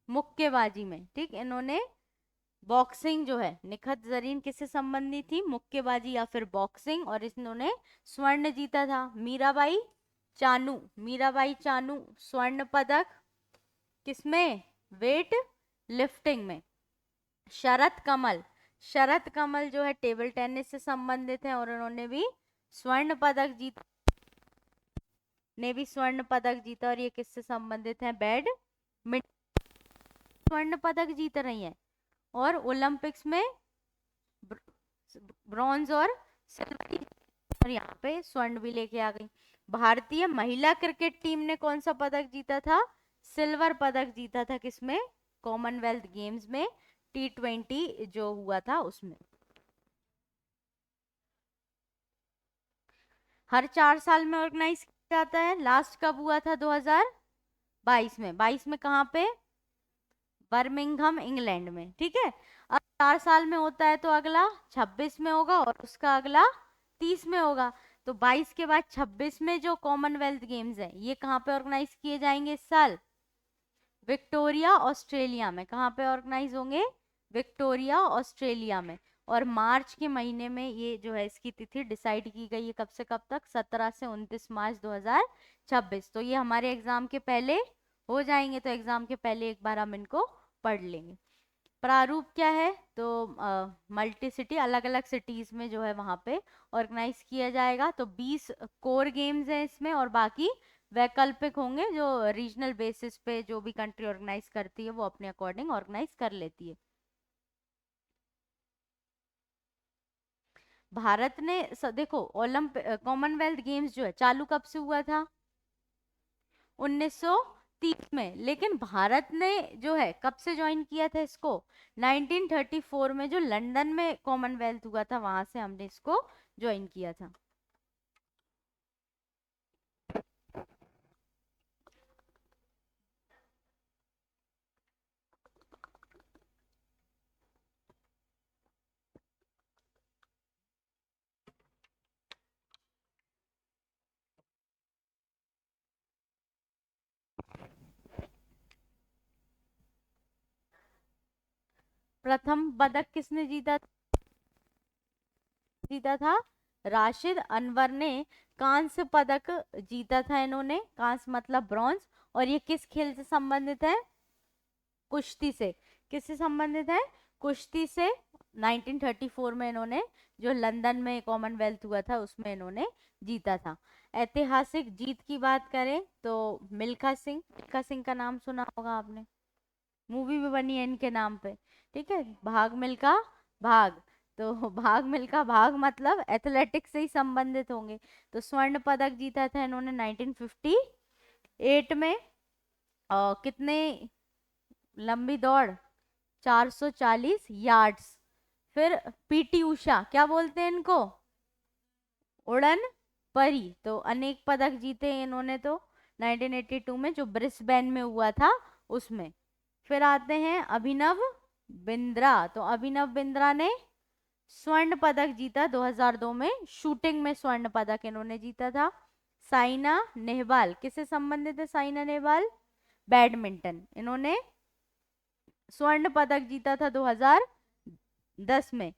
मुक्केबाजी में, ठीक। इन्होंने बॉक्सिंग जो है, निखत जरीन किससे संबंधित थी? मुक्केबाजी या फिर बॉक्सिंग, और इन्होंने स्वर्ण जीता था। मीराबाई चानू, मीराबाई चानू स्वर्ण पदक किसमें? वेट लिफ्टिंग में। शरत कमल, शरत कमल जो है टेबल टेनिस से संबंधित है और उन्होंने भी स्वर्ण पदक जीता, ने भी स्वर्ण पदक जीता। और ये किससे संबंधित है? बैडमिंटन, स्वर्ण पदक जीत रही हैं। और ओलंपिक्स में ब्रॉन्ज और सिल्वर, और यहाँ पे स्वर्ण भी लेके आ गई। भारतीय महिला क्रिकेट टीम ने कौन सा पदक जीता था? सिल्वर पदक जीता था। किसमें? कॉमनवेल्थ गेम्स में, T20 जो हुआ था उसमें। हर 4 साल में ऑर्गेनाइज किया जाता है। लास्ट कब हुआ था? 2022 में। 22 में कहाँ पे? बर्मिंघम इंग्लैंड में, ठीक है। अब 4 साल में होता है तो अगला 26 में होगा और उसका अगला 30 में होगा। तो 22 के बाद 26 में जो कॉमनवेल्थ गेम्स है ये कहाँ पे ऑर्गेनाइज किए जाएंगे इस साल? विक्टोरिया ऑस्ट्रेलिया में। कहाँ पे ऑर्गेनाइज होंगे? विक्टोरिया ऑस्ट्रेलिया में। और मार्च के महीने में ये जो है इसकी तिथि डिसाइड की गई है। कब से कब तक? 17 से 29 मार्च 2026। तो ये हमारे एग्जाम के पहले हो जाएंगे, तो एग्जाम के पहले एक बार हम इनको पढ़ लेंगे। प्रारूप क्या है? तो मल्टी सिटी, अलग अलग सिटीज में जो है वहां पे ऑर्गेनाइज किया जाएगा। तो 20 कोर गेम्स हैं इसमें और बाकी वैकल्पिक होंगे जो रीजनल बेसिस पे जो भी कंट्री ऑर्गेनाइज करती है वो अपने अकॉर्डिंग ऑर्गेनाइज कर लेती है। भारत ने देखो ओलंपिक कॉमनवेल्थ गेम्स जो है चालू कब से हुआ था? 1930 में। लेकिन भारत ने जो है कब से ज्वाइन किया था इसको? 1934 में, जो लंदन में कॉमनवेल्थ हुआ था वहां से हमने इसको ज्वाइन किया था। प्रथम पदक किसने जीता था? राशिद अनवर ने कांस्य पदक जीता था। इन्होंने कांस्य मतलब ब्रॉन्ज। और ये किस खेल से संबंधित है? कुश्ती से। किससे संबंधित है? कुश्ती से। 1934 में इन्होंने, जो लंदन में कॉमनवेल्थ हुआ था, उसमें इन्होंने जीता था। ऐतिहासिक जीत की बात करें तो मिल्खा सिंह का नाम सुना होगा आपने, मूवी भी बनी है इनके नाम पे। ठीक है, भाग मिल्खा भाग। तो भाग मिल्खा भाग मतलब एथलेटिक्स से ही संबंधित होंगे। तो स्वर्ण पदक जीता था इन्होंने 1958 में। और कितने लंबी दौड़? 440 यार्ड्स। फिर पीटी उषा, क्या बोलते हैं इनको? उड़न परी। तो अनेक पदक जीते इन्होंने तो 1982 में, जो ब्रिस्बेन में हुआ था उसमें। फिर आते हैं अभिनव बिंद्रा। तो अभिनव बिंद्रा ने स्वर्ण पदक जीता 2002 में, शूटिंग में स्वर्ण पदक इन्होंने जीता था। साइना नेहवाल, किससे संबंधित है साइना नेहवाल? बैडमिंटन। इन्होंने स्वर्ण पदक जीता था 2010 में।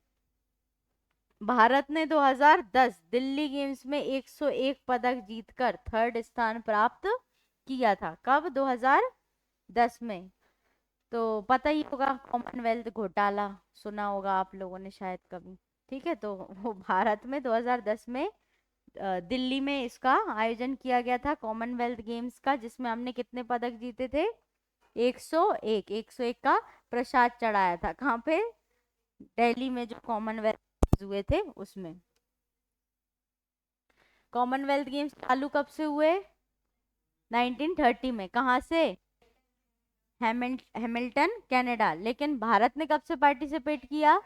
भारत ने 2010 दिल्ली गेम्स में 101 पदक जीतकर थर्ड स्थान प्राप्त किया था। कब? 2010 में। तो पता ही होगा, कॉमनवेल्थ घोटाला सुना होगा आप लोगों ने शायद कभी। ठीक है, तो वो भारत में 2010 में दिल्ली में इसका आयोजन किया गया था, कॉमनवेल्थ गेम्स का, जिसमें हमने कितने पदक जीते थे? 101 का प्रसाद चढ़ाया था। कहाँ पे? दिल्ली में, जो कॉमनवेल्थ हुए थे उसमें। कॉमनवेल्थ गेम्स चालू कब से हुए? 1930 में। कहाँ से? Hamilton Canada. लेकिन भारत ने कब से पार्टिसिपेट किया?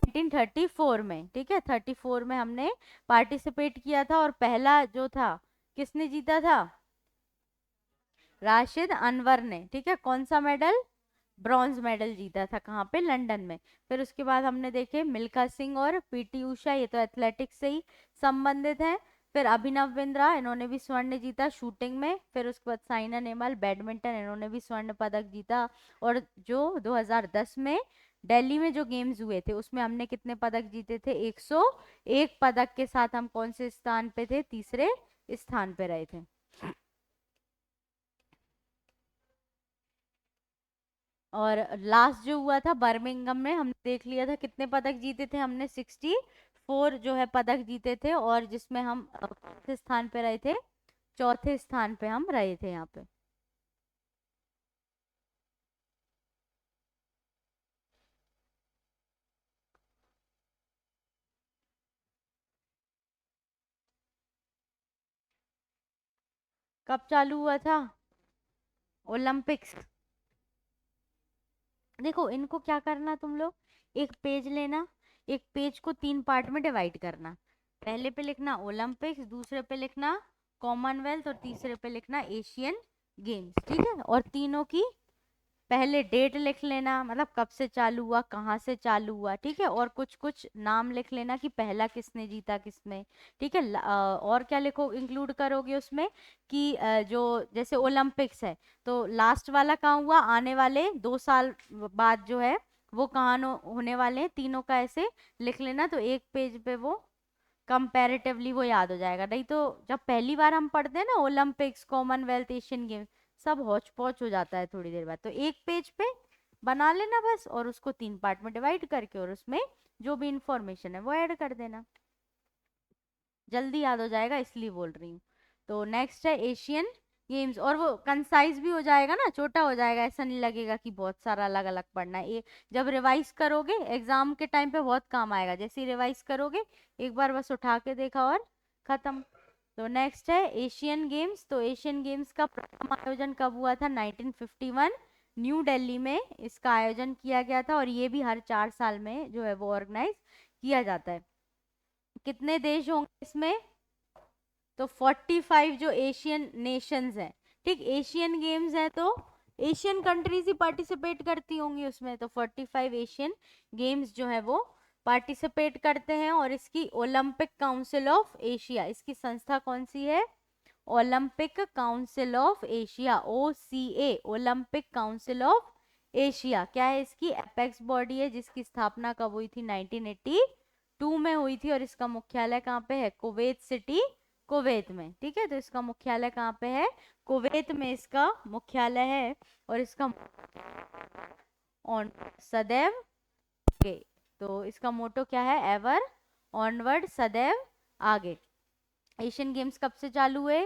1934 में। ठीक है, 34 में हमने पार्टिसिपेट किया था। और पहला जो था, किसने जीता था? राशिद अनवर ने। ठीक है, कौन सा मेडल? ब्रॉन्ज मेडल जीता था। कहाँ पे? लंदन में। फिर उसके बाद हमने देखे मिल्खा सिंह और पीटी उषा, ये तो एथलेटिक्स से ही संबंधित है। फिर अभिनव बिंद्रा, इन्होंने भी स्वर्ण जीता शूटिंग में। फिर उसके बाद साइना नेहवाल बैडमिंटन, इन्होंने भी स्वर्ण पदक जीता। और जो 2010 में दिल्ली में जो गेम्स हुए थे, उसमें हमने कितने पदक जीते थे? 101 पदक के साथ हम कौन से स्थान पे थे? तीसरे स्थान पे रहे थे। और लास्ट जो हुआ था बर्मिंघम में, हमने देख लिया था कितने पदक जीते थे हमने? 64 जो है पदक जीते थे। और जिसमें हम चौथे स्थान पे रहे थे, चौथे स्थान पे हम रहे थे यहाँ पे। कब चालू हुआ था ओलंपिक्स? देखो, इनको क्या करना तुम लोग, एक पेज लेना, एक पेज को 3 पार्ट में डिवाइड करना। पहले पे लिखना ओलंपिक्स, दूसरे पे लिखना कॉमनवेल्थ, और तीसरे पे लिखना एशियन गेम्स। ठीक है, और तीनों की पहले डेट लिख लेना, मतलब कब से चालू हुआ, कहाँ से चालू हुआ। ठीक है, और कुछ कुछ नाम लिख लेना कि पहला किसने जीता, किसमें। ठीक है, और क्या लिखो, इंक्लूड करोगे उसमें कि जो जैसे ओलंपिक्स है, तो लास्ट वाला कहाँ हुआ, आने वाले 2 साल बाद जो है वो कहाँ होने वाले हैं, तीनों का ऐसे लिख लेना। तो एक पेज पे वो कंपैरेटिवली वो याद हो जाएगा। नहीं तो जब पहली बार हम पढ़ते हैं ना ओलंपिक्स, कॉमनवेल्थ, एशियन गेम्स, सब हौच पौच हो जाता है थोड़ी देर बाद। तो एक पेज पे बना लेना बस, और उसको 3 पार्ट में डिवाइड करके, और उसमें जो भी इंफॉर्मेशन है वो ऐड कर देना, जल्दी याद हो जाएगा, इसलिए बोल रही हूँ। तो नेक्स्ट है एशियन गेम्स, और वो कंसाइज भी हो जाएगा ना, छोटा हो जाएगा, ऐसा नहीं लगेगा कि बहुत सारा अलग अलग पढ़ना है। ये जब रिवाइज करोगे एग्जाम के टाइम पे बहुत काम आएगा। जैसे ही रिवाइज करोगे, एक बार बस उठा के देखा और खत्म। तो नेक्स्ट है एशियन गेम्स। तो एशियन गेम्स का प्रथम आयोजन कब हुआ था? 1951 न्यू दिल्ली में इसका आयोजन किया गया था। और ये भी हर 4 साल में जो है वो ऑर्गेनाइज किया जाता है। कितने देश होंगे इसमें? तो 45 जो एशियन नेशंस हैं। ठीक, एशियन गेम्स है तो एशियन कंट्रीज ही पार्टिसिपेट करती होंगी उसमें। तो 45 एशियन गेम्स जो है वो पार्टिसिपेट करते हैं। और इसकी ओलंपिक काउंसिल ऑफ एशिया, इसकी संस्था कौन सी है? Olympic council of Asia, OCA, Olympic council of Asia क्या है इसकी, एपेक्स बॉडी है जिसकी स्थापना कब हुई थी, 1982 में हुई थी। और इसका मुख्यालय कहाँ पे है, कुवैत सिटी, कुवैत में। ठीक है, तो इसका मुख्यालय कहाँ पे है, कुवैत में इसका मुख्यालय है। और इसका ऑन सदैव आगे, तो इसका मोटो क्या है, एवर ऑनवर्ड, सदैव आगे। एशियन गेम्स कब से चालू हुए,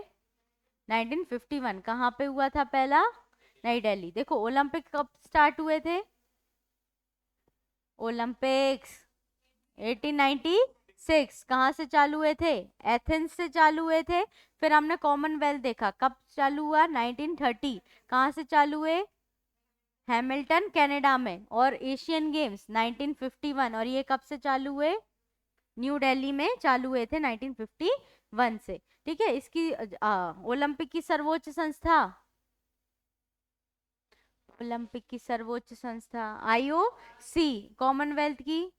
1951। कहाँ पे हुआ था पहला, नई दिल्ली। देखो ओलंपिक कब स्टार्ट हुए थे, ओलंपिक्स 1896। कहाँ से चालू हुए थे, एथेंस से चालू हुए थे। फिर हमने कॉमनवेल्थ देखा, कब चालू हुआ, 1930। कहाँ से चालू हुए, हैमिल्टन कनाडा में। और एशियन गेम्स 1951, और ये कब से चालू हुए, न्यू दिल्ली में चालू हुए थे 1951 से। ठीक है, इसकी ओलंपिक की सर्वोच्च संस्था, ओलंपिक की सर्वोच्च संस्था आईओसी, कॉमनवेल्थ की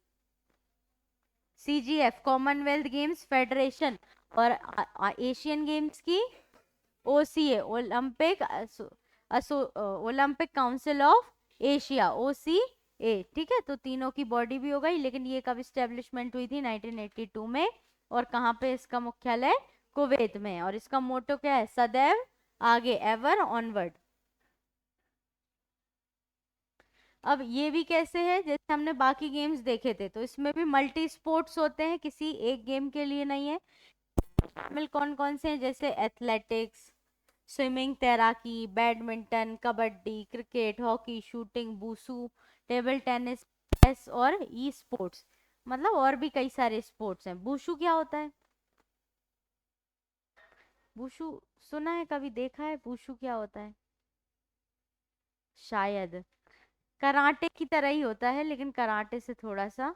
सीजीएफ, कॉमनवेल्थ गेम्स फेडरेशन। और एशियन गेम्स की OCA, Olympic Olympic council of Asia, OCA. ठीक है, तो तीनों की बॉडी भी हो गई। लेकिन ये कब स्टेब्लिशमेंट हुई थी, 1982 में। और कहाँ पे इसका मुख्यालय, कुवैत में। और इसका मोटो क्या है, सदैव आगे, एवर ऑनवर्ड। अब ये भी कैसे है, जैसे हमने बाकी गेम्स देखे थे, तो इसमें भी मल्टी स्पोर्ट्स होते हैं, किसी एक गेम के लिए नहीं है। शामिल कौन कौन से हैं, जैसे एथलेटिक्स, स्विमिंग, तैराकी, badminton, kabaddi, cricket, hockey, shooting, बूसू, टेबल टेनिस, चेस और ई स्पोर्ट्स। मतलब और भी कई सारे स्पोर्ट्स हैं। बूशू क्या होता है, बूशू सुना है, कभी देखा है, बूशू क्या होता है, शायद कराटे की तरह ही होता है, लेकिन कराटे से थोड़ा सा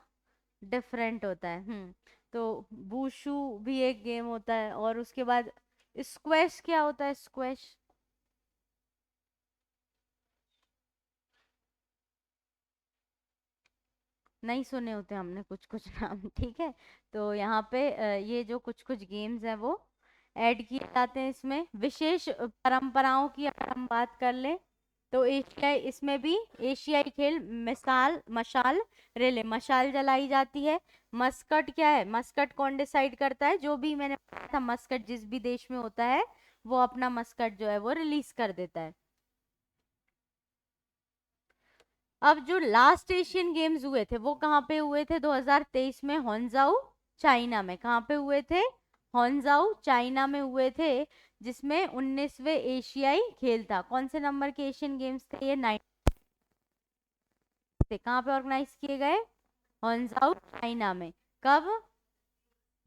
डिफरेंट होता है। तो बूशू भी एक गेम होता है। और उसके बाद स्क्वैश क्या होता है, स्क्वैश, नहीं सुने होते हमने कुछ कुछ नाम। ठीक है, तो यहाँ पे ये जो कुछ कुछ गेम्स हैं वो ऐड किए जाते हैं इसमें। विशेष परंपराओं की अगर हम बात कर लें, तो एशियाई, इसमें भी एशियाई खेल, मिसाल मशाल रेले, मशाल जलाई जाती है। मस्कट क्या है, मस्कट कौन डिसाइड करता है, जो भी मैंने बताया था, मस्कट जिस भी देश में होता है वो अपना मस्कट जो है वो रिलीज कर देता है। अब जो लास्ट एशियन गेम्स हुए थे वो कहाँ पे हुए थे, 2023 में होन्जाऊ, चाइना में। कहाँ पे हुए थे, होन्जाऊ, चाइना में हुए थे, जिसमें 19वें एशियाई खेल था। कौन से नंबर के एशियन गेम्स थे ये, 9 थे। कहाँ पे ऑर्गेनाइज किए गए, होन्जाऊ, चाइना में। कब,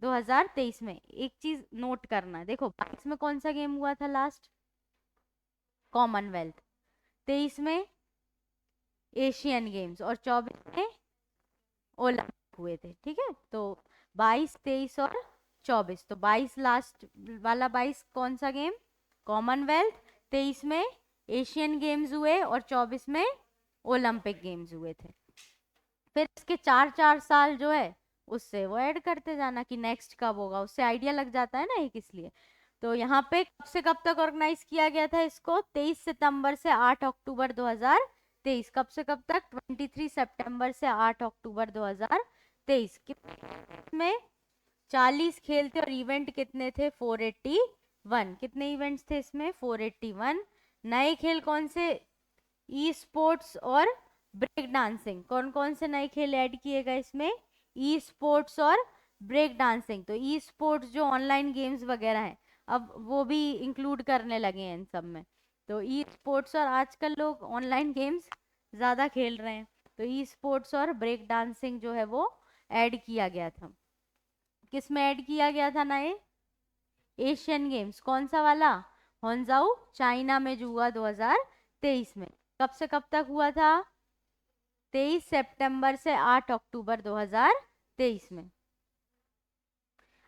2023 में। एक चीज नोट करना है, देखो 22 में कौन सा गेम हुआ था लास्ट, कॉमनवेल्थ। 23 में एशियन गेम्स, और 24 में ओलंपिक हुए थे। ठीक है, तो 22, 23 और 24। तो 22 लास्ट वाला, 22 कौन सा गेम, कॉमनवेल्थ। 23 में एशियन गेम्स हुए, और 24 में ओलंपिक गेम्स हुए थे। फिर इसके 4 4 साल जो है उससे वो ऐड करते जाना कि नेक्स्ट कब होगा, उससे आइडिया लग जाता है ना एक, इसलिए। तो यहाँ पे कब से कब तक ऑर्गेनाइज किया गया था इसको, 23 सितंबर से 8 अक्टूबर 2023। कब से कब तक, 23 सितंबर से 8 अक्टूबर 2023। कितने में 40 खेल थे, और इवेंट कितने थे, 481। कितने इवेंट्स थे इसमें, 481। नए खेल कौन से, ई स्पोर्ट्स और ब्रेक डांसिंग। कौन कौन से नए खेल ऐड किए गए इसमें, ई स्पोर्ट्स और ब्रेक डांसिंग। तो ई स्पोर्ट्स जो ऑनलाइन गेम्स वगैरह हैं, अब वो भी इंक्लूड करने लगे हैं इन सब में। तो ई स्पोर्ट्स, और आजकल लोग ऑनलाइन गेम्स ज़्यादा खेल रहे हैं, तो ई स्पोर्ट्स और ब्रेक डांसिंग जो है वो ऐड किया गया था। किस में ऐड किया गया था नए, एशियन गेम्स, कौन सा वाला, होन्जाऊ, चाइना में जो हुआ 2023 में। कब से कब तक हुआ था, 23 सितंबर से 8 अक्टूबर 2023 में।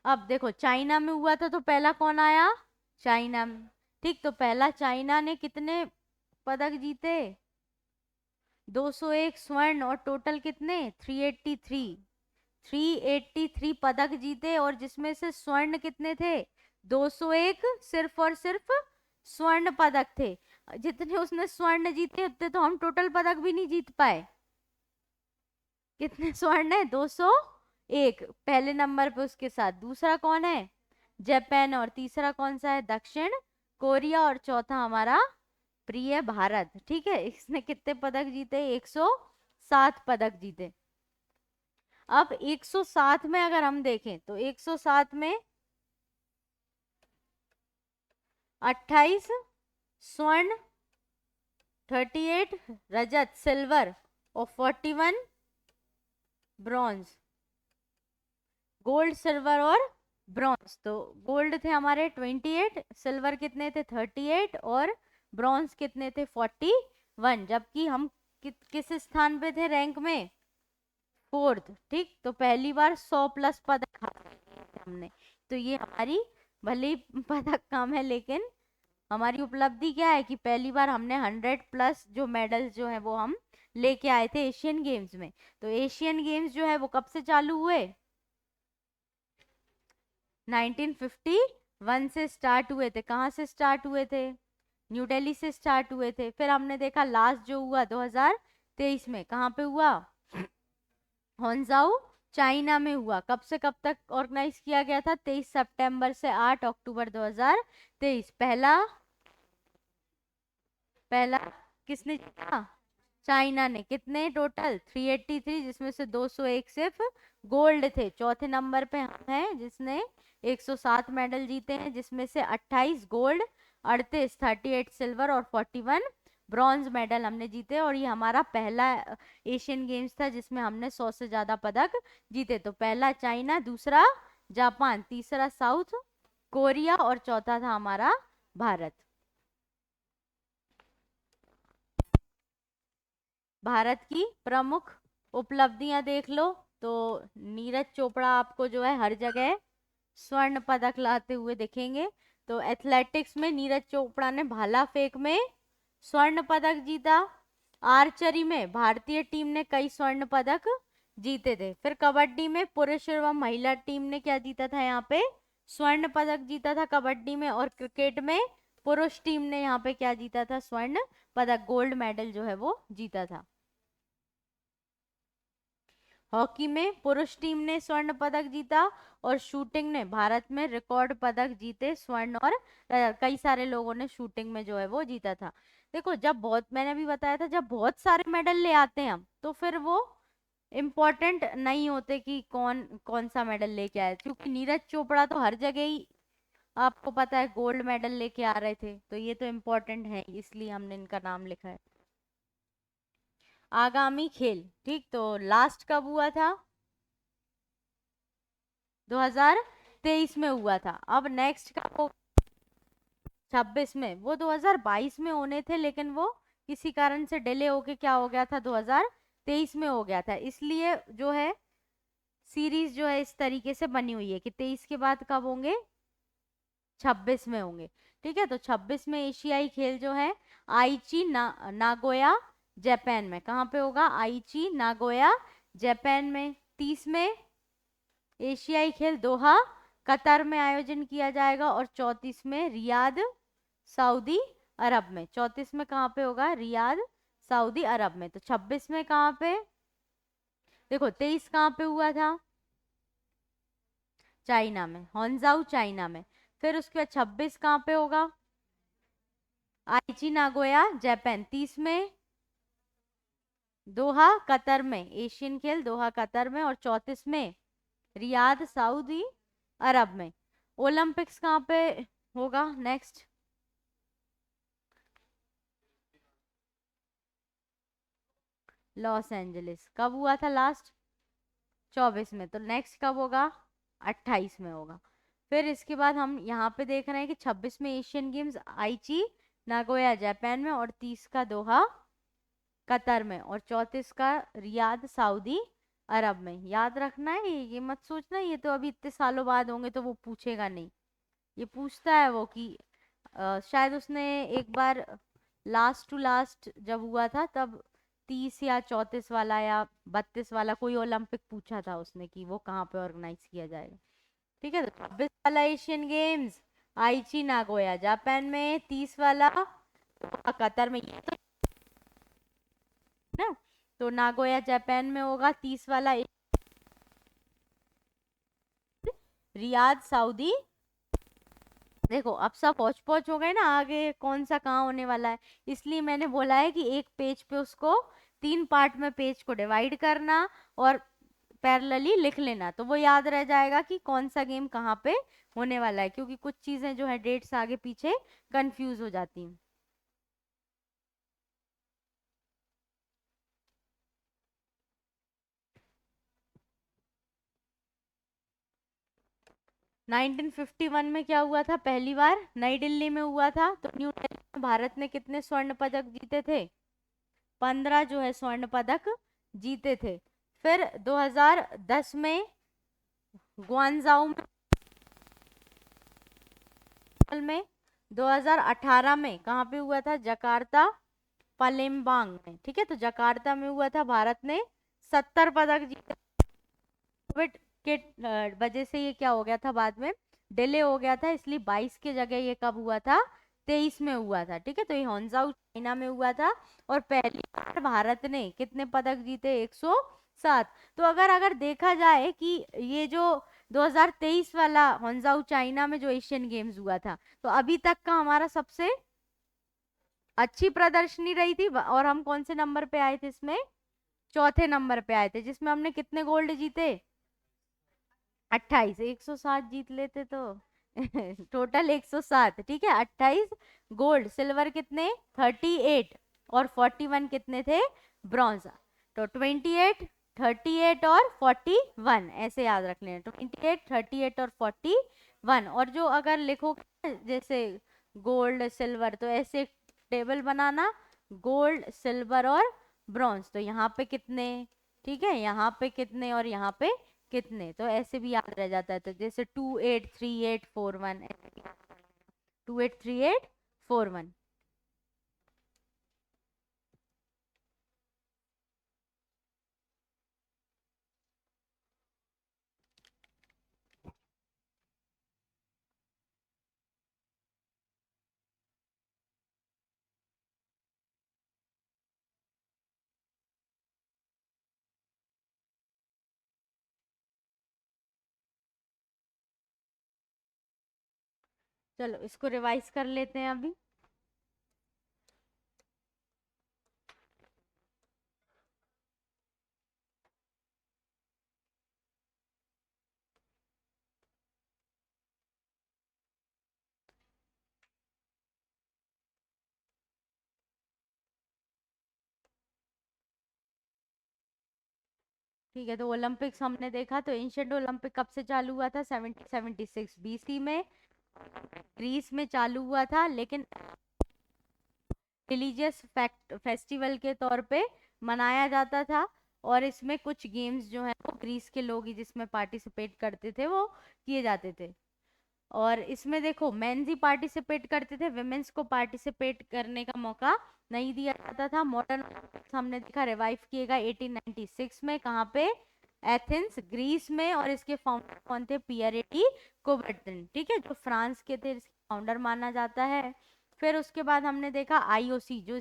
अब देखो चाइना में हुआ था तो पहला कौन आया, चाइना में। ठीक, तो पहला चाइना ने कितने पदक जीते, 201 स्वर्ण, और टोटल कितने, 383, 383 पदक जीते। और जिसमें से स्वर्ण कितने थे, 201 सिर्फ और सिर्फ स्वर्ण पदक थे। जितने उसने स्वर्ण जीते उतने तो हम टोटल पदक भी नहीं जीत पाए। कितने स्वर्ण है? 201 पहले नंबर पे उसके साथ। दूसरा कौन है? जापान। और तीसरा कौन सा है? दक्षिण कोरिया। और चौथा हमारा प्रिय भारत। ठीक है, इसने कितने पदक जीते? 107 पदक जीते। अब 107 में अगर हम देखें तो 107 में 28 स्वर्ण, 38 रजत सिल्वर और 41 ब्रॉन्ज। गोल्ड सिल्वर और ब्रॉन्ज। तो गोल्ड थे हमारे 28, सिल्वर कितने थे? 38 और ब्रॉन्ज कितने थे? 41। जबकि हम किस स्थान पे थे रैंक में? 4th। ठीक, तो पहली बार 100 प्लस पदक हमने। तो ये हमारी भले ही पदक कम है लेकिन हमारी उपलब्धि क्या है कि पहली बार हमने 100 प्लस जो मेडल्स जो है वो हम लेके आए थे एशियन गेम्स में। तो एशियन गेम्स जो है वो कब से चालू हुए? 1951 से स्टार्ट हुए थे। कहाँ से स्टार्ट हुए थे? न्यू दिल्ली से स्टार्ट हुए थे। फिर हमने देखा लास्ट जो हुआ 2023 में, कहाँ पे हुआ? हॉन्जाऊ चाइना में हुआ। कब से कब तक ऑर्गेनाइज किया गया था? 23 सितंबर से 8 अक्टूबर 2023। पहला पहला किसने जीता? चाइना ने। कितने टोटल? 383, जिसमें से 201 सिर्फ गोल्ड थे। चौथे नंबर पे हम हैं जिसने 107 मेडल जीते हैं, जिसमें से 28 गोल्ड, 38 38 सिल्वर और 41 ब्रॉन्ज मेडल हमने जीते। और ये हमारा पहला एशियन गेम्स था जिसमें हमने 100 से ज्यादा पदक जीते। तो पहला चाइना, दूसरा जापान, तीसरा साउथ कोरिया और चौथा था हमारा भारत। भारत की प्रमुख उपलब्धियां देख लो तो नीरज चोपड़ा आपको जो है हर जगह स्वर्ण पदक लाते हुए दिखेंगे। तो एथलेटिक्स में नीरज चोपड़ा ने भाला फेंक में स्वर्ण पदक जीता। आर्चरी में भारतीय टीम ने कई स्वर्ण पदक जीते थे। फिर कबड्डी में पुरुष एवं महिला टीम ने क्या जीता था? यहाँ पे स्वर्ण पदक जीता था कबड्डी में। और क्रिकेट में पुरुष टीम ने यहाँ पे क्या जीता था? स्वर्ण पदक, गोल्ड मेडल जो है वो जीता था। हॉकी में पुरुष टीम ने स्वर्ण पदक जीता। और शूटिंग ने भारत में रिकॉर्ड पदक जीते, स्वर्ण और कई सारे लोगों ने शूटिंग में जो है वो जीता था। देखो, जब बहुत, मैंने अभी बताया था, जब बहुत सारे मेडल ले आते हैं हम तो फिर वो इम्पोर्टेंट नहीं होते कि कौन कौन सा मेडल लेके आए। क्योंकि नीरज चोपड़ा तो हर जगह ही आपको पता है गोल्ड मेडल लेके आ रहे थे, तो ये तो इम्पोर्टेंट है, इसलिए हमने इनका नाम लिखा है। आगामी खेल, ठीक, तो लास्ट कब हुआ था? 2023 में हुआ था। अब नेक्स्ट का वो 26 में, वो 2022 में होने थे लेकिन वो किसी कारण से डिले होके क्या हो गया था? 2023 में हो गया था। इसलिए जो है सीरीज जो है इस तरीके से बनी हुई है कि 23 के बाद कब होंगे? 26 में होंगे। ठीक है, तो 26 में एशियाई खेल जो है आईची नागोया जापान में। कहाँ पे होगा? आईची नागोया जापान में। 30 में एशियाई खेल दोहा कतर में आयोजन किया जाएगा। और 34 में रियाद सऊदी अरब में। 34 में कहाँ पे होगा? रियाद सऊदी अरब में। तो 26 में कहाँ पे? देखो 23 कहाँ पे हुआ था? चाइना में, हॉन्जाऊ चाइना में। फिर उसके बाद 26 कहाँ पे होगा? आईची नागोया जापान। 30 में दोहा कतर में, एशियन खेल दोहा कतर में। और 34 में रियाद सऊदी अरब में। ओलंपिक्स कहाँ पे होगा नेक्स्ट? Los Angeles. कब हुआ था लास्ट? 24 में। तो नेक्स्ट कब होगा? 28 में होगा। फिर इसके बाद हम यहाँ पे देख रहे हैं कि 26 में एशियन गेम्स आईची नागोया जापान में। और 30 का दोहा कतर में। और 34 का रियाद सऊदी अरब में। याद रखना है, ये मत सोचना ये तो अभी इतने सालों बाद होंगे तो वो पूछेगा नहीं। ये पूछता है वो कि शायद उसने एक बार लास्ट टू लास्ट जब हुआ था तब 30 या 34 वाला या 32 वाला कोई ओलंपिक पूछा था उसने कि वो कहाँ पे ऑर्गेनाइज किया जाएगा। ठीक है, तो 26 वाला एशियन गेम्स आईची नागोया जापान में। 30 वाला कतर में, ये तो ना। तो नागोया जापान में होगा 30 वाला, रियाद सऊदी। देखो अब सब पहुंच पहुंच हो गए ना, आगे कौन सा कहाँ होने वाला है। इसलिए मैंने बोला है कि एक पेज पे उसको 3 पार्ट में पेज को डिवाइड करना और पैरेलली लिख लेना, तो वो याद रह जाएगा कि कौन सा गेम कहाँ पे होने वाला है, क्योंकि कुछ चीजें जो है डेट्स आगे पीछे कंफ्यूज हो जाती हैं। 1951 में क्या हुआ था, पहली बार नई दिल्ली में हुआ था। तो न्यू दिल्ली में भारत ने कितने स्वर्ण पदक जीते थे, 15 जो है स्वर्ण पदक जीते थे। फिर 2010 में ग्वांजाऊ में, 2018 में कहाँ पे हुआ था, जकार्ता पलेम्बांग में, ठीक है। तो जकार्ता में हुआ था, भारत ने 70 पदक जीते। कोविड के वजह से ये क्या हो गया था, बाद में डिले हो गया था, इसलिए 22 के जगह ये कब हुआ था, 23 में हुआ था, ठीक है। तो ये हॉन्जाऊ चाइना में हुआ था, और पहली बार भारत ने कितने पदक जीते, 107। तो अगर अगर देखा जाए कि ये जो 2023 वाला हॉन्जाऊ चाइना में जो एशियन गेम्स हुआ था, तो अभी तक का हमारा सबसे अच्छी प्रदर्शनी रही थी, और हम कौन से नंबर पे आए थे इसमें, चौथे नंबर पे आए थे, जिसमें हमने कितने गोल्ड जीते, 28। 107 जीत लेते तो टोटल 107, ठीक है। 28 गोल्ड, सिल्वर कितने 38, और 41 कितने थे, ब्रॉन्ज। तो 28, 38 और 41 ऐसे याद रख लेना, 28, 38 और 41। और जो अगर लिखोगे जैसे गोल्ड सिल्वर, तो ऐसे टेबल बनाना, गोल्ड सिल्वर और ब्रॉन्ज, तो यहाँ पे कितने, ठीक है, यहाँ पे कितने और यहाँ पे कितने, तो ऐसे भी याद रह जाता है। तो जैसे 283841, 283841। चलो इसको रिवाइज कर लेते हैं अभी। ठीक है, तो ओलंपिक्स हमने देखा, तो एंशियंट ओलंपिक कब से चालू हुआ था, 1776 बीसी में ग्रीस में चालू हुआ था, लेकिन रिलीजियस फेस्टिवल के तौर पे मनाया जाता था। और इसमें कुछ गेम्स जो है वो ग्रीस के लोग ही जिसमें पार्टिसिपेट करते थे, वो किए जाते थे। और इसमें देखो मेंस ही पार्टिसिपेट करते थे, विमेंस को पार्टिसिपेट करने का मौका नहीं दिया जाता था। मॉडर्न ओलंपिक्स हमने देखा रिवाइव किएगा 1896 में, कहाँ पे, एथेंस ग्रीस में। और इसके फाउंडर कौन थे, पियरेटी कुबर्टन, ठीक है, जो फ्रांस के थे, इसके फाउंडर माना जाता है। फिर उसके बाद हमने देखा आईओसी, जो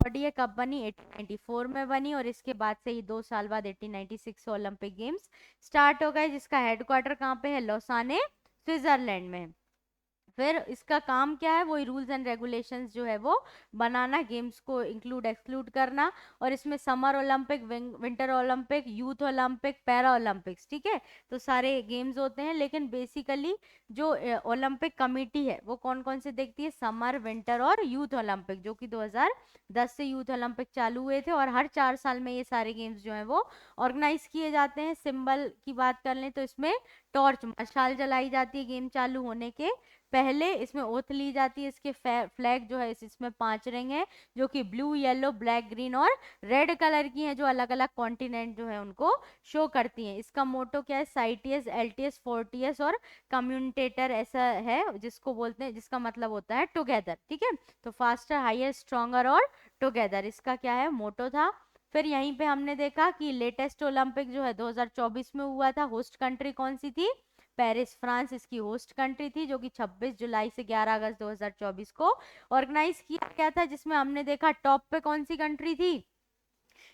बॉडी है कब बनी, 1894 में बनी, और इसके बाद से ही 2 साल बाद 1896 से ओलंपिक गेम्स स्टार्ट हो गए, जिसका हेडक्वार्टर कहाँ पे है, लोसाने स्विट्जरलैंड में। फिर इसका काम क्या है, वही रूल्स एंड रेगुलेशंस जो है वो बनाना, गेम्स को इंक्लूड एक्सक्लूड करना। और इसमें summer Olympic, winter Olympic, youth Olympic, para Olympics, ठीक है, तो सारे गेम्स होते हैं। लेकिन बेसिकली जो ओलंपिक कमेटी है वो कौन कौन से देखती है, समर, विंटर और यूथ ओलंपिक, जो कि 2010 से यूथ ओलंपिक चालू हुए थे, और हर 4 साल में ये सारे गेम्स जो है वो ऑर्गेनाइज किए जाते हैं। सिंबल की बात कर लें तो इसमें टॉर्च, मशाल जलाई जाती है गेम चालू होने के पहले। इसमें ओथ ली जाती है, इसके फ्लैग जो है इसमें 5 रिंग है, जो कि ब्लू, येलो, ब्लैक, ग्रीन और रेड कलर की हैं, जो अलग अलग कॉन्टिनेंट जो है उनको शो करती हैं। इसका मोटो क्या है, साइटियस, एल्टियस, फोर्टियस और कम्युनिटेटर ऐसा है, जिसको बोलते हैं, जिसका मतलब होता है टुगेदर, ठीक है। तो फास्टर, हायर, स्ट्रॉन्गर और टुगेदर, इसका क्या है, मोटो था। फिर यहीं पे हमने देखा कि लेटेस्ट ओलंपिक जो है 2024 में हुआ था, होस्ट कंट्री कौन सी थी, पेरिस फ्रांस इसकी होस्ट कंट्री थी, जो कि 26 जुलाई से 11 अगस्त 2024 को ऑर्गेनाइज किया गया था, जिसमें हमने देखा टॉप पे कौन सी कंट्री थी,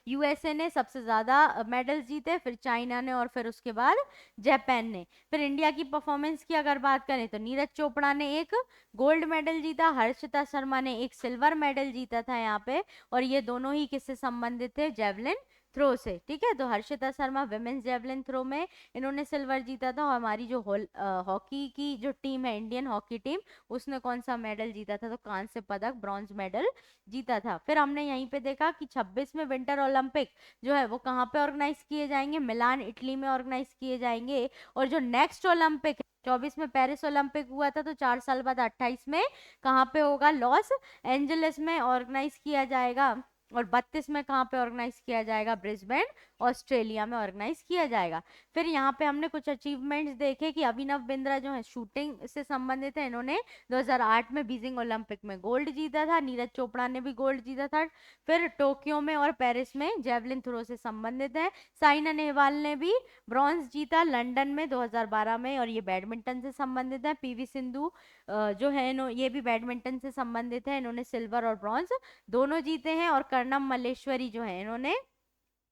यूएसए ने सबसे ज्यादा मेडल जीते, फिर चाइना ने, और फिर उसके बाद जापान ने। फिर इंडिया की परफॉर्मेंस की अगर बात करें तो नीरज चोपड़ा ने एक गोल्ड मेडल जीता, हर्षिता शर्मा ने एक सिल्वर मेडल जीता था यहाँ पे, और ये दोनों ही किससे संबंधित थे, जेवलिन थ्रो से। ठीक है, तो Harshita Sharma women's javelin throw में इन्होंने सिल्वर जीता था, और हमारी जो हॉकी की जो टीम है, इंडियन हॉकी टीम, उसने कौन सा मेडल जीता था, तो कांस्य पदक, ब्रॉन्ज मेडल जीता था। फिर हमने यहीं पे देखा कि 26 में विंटर ओलंपिक जो है वो कहाँ पे ऑर्गेनाइज किए जाएंगे, मिलान इटली में ऑर्गेनाइज किए जाएंगे। और जो नेक्स्ट ओलंपिक 24 में पेरिस ओलंपिक हुआ था, तो 4 साल बाद 28 में कहाँ पे होगा, लॉस एंजलिस में ऑर्गेनाइज किया जाएगा। और 32 में कहाँ पे ऑर्गेनाइज किया जाएगा, ब्रिस्बेन ऑस्ट्रेलिया में ऑर्गेनाइज किया जाएगा। फिर यहाँ पे हमने कुछ अचीवमेंट्स देखे कि अभिनव बिंद्रा जो है शूटिंग से संबंधित है, इन्होंने 2008 में बीजिंग ओलंपिक में गोल्ड जीता था, नीरज चोपड़ा ने भी गोल्ड जीता था। फिर टोक्यो में और पेरिस में जेवलिन थ्रो से संबंधित है। साइना नेहवाल ने भी ब्रॉन्ज जीता लंदन में 2012 में, और ये बैडमिंटन से संबंधित है। पीवी सिंधु जो है ये भी बैडमिंटन से संबंधित है, इन्होंने सिल्वर और ब्रॉन्ज दोनों जीते हैं। और कर्णम मल्लेश्वरी जो है इन्होंने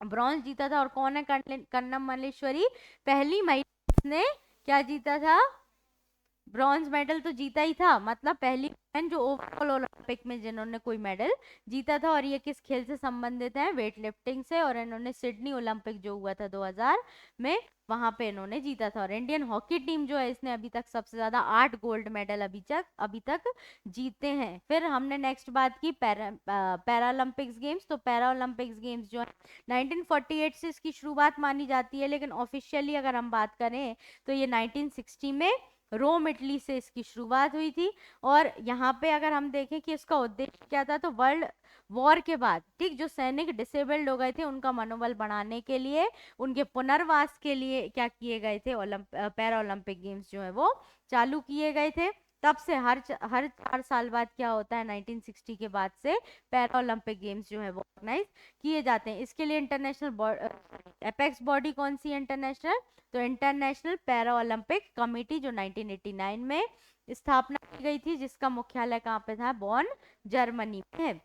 ब्रॉन्ज जीता था। और कौन है कर्णम मल्लेश्वरी, पहली महिला ने क्या जीता था, ब्रॉन्ज मेडल तो जीता ही था, मतलब पहली वुमेन जो ओवरऑल ओलंपिक में जिन्होंने कोई मेडल जीता था। और ये किस खेल से संबंधित है, वेट लिफ्टिंग से। और इन्होंने सिडनी ओलंपिक जो हुआ था 2000 में, वहां पे इन्होंने जीता था। और इंडियन हॉकी टीम जो है इसने अभी तक सबसे ज्यादा 8 गोल्ड मेडल अभी तक जीते हैं। फिर हमने नेक्स्ट बात की पैरालंपिक्स गेम्स। तो पैरालंपिक्स गेम्स जो है 1948 से इसकी शुरुआत मानी जाती है, लेकिन ऑफिशियली अगर हम बात करें तो ये 1960 में रोम इटली से इसकी शुरुआत हुई थी। और यहाँ पे अगर हम देखें कि इसका उद्देश्य क्या था, तो वर्ल्ड वॉर के बाद ठीक जो सैनिक डिसेबल्ड हो गए थे, उनका मनोबल बढ़ाने के लिए, उनके पुनर्वास के लिए क्या किए गए थे, पैरा ओलंपिक गेम्स जो है वो चालू किए गए थे। तब से हर 4 साल बाद क्या होता है, 1960 के बाद से पैरा ओलंपिक गेम्स जो है वो ऑर्गेनाइज किए जाते हैं। इसके लिए इंटरनेशनल एपेक्स बॉडी कौन सी है, इंटरनेशनल, तो इंटरनेशनल पैरा ओलंपिक कमेटी, जो 1989 में स्थापना की गई थी, जिसका मुख्यालय कहाँ पे था, बॉन जर्मनी में है।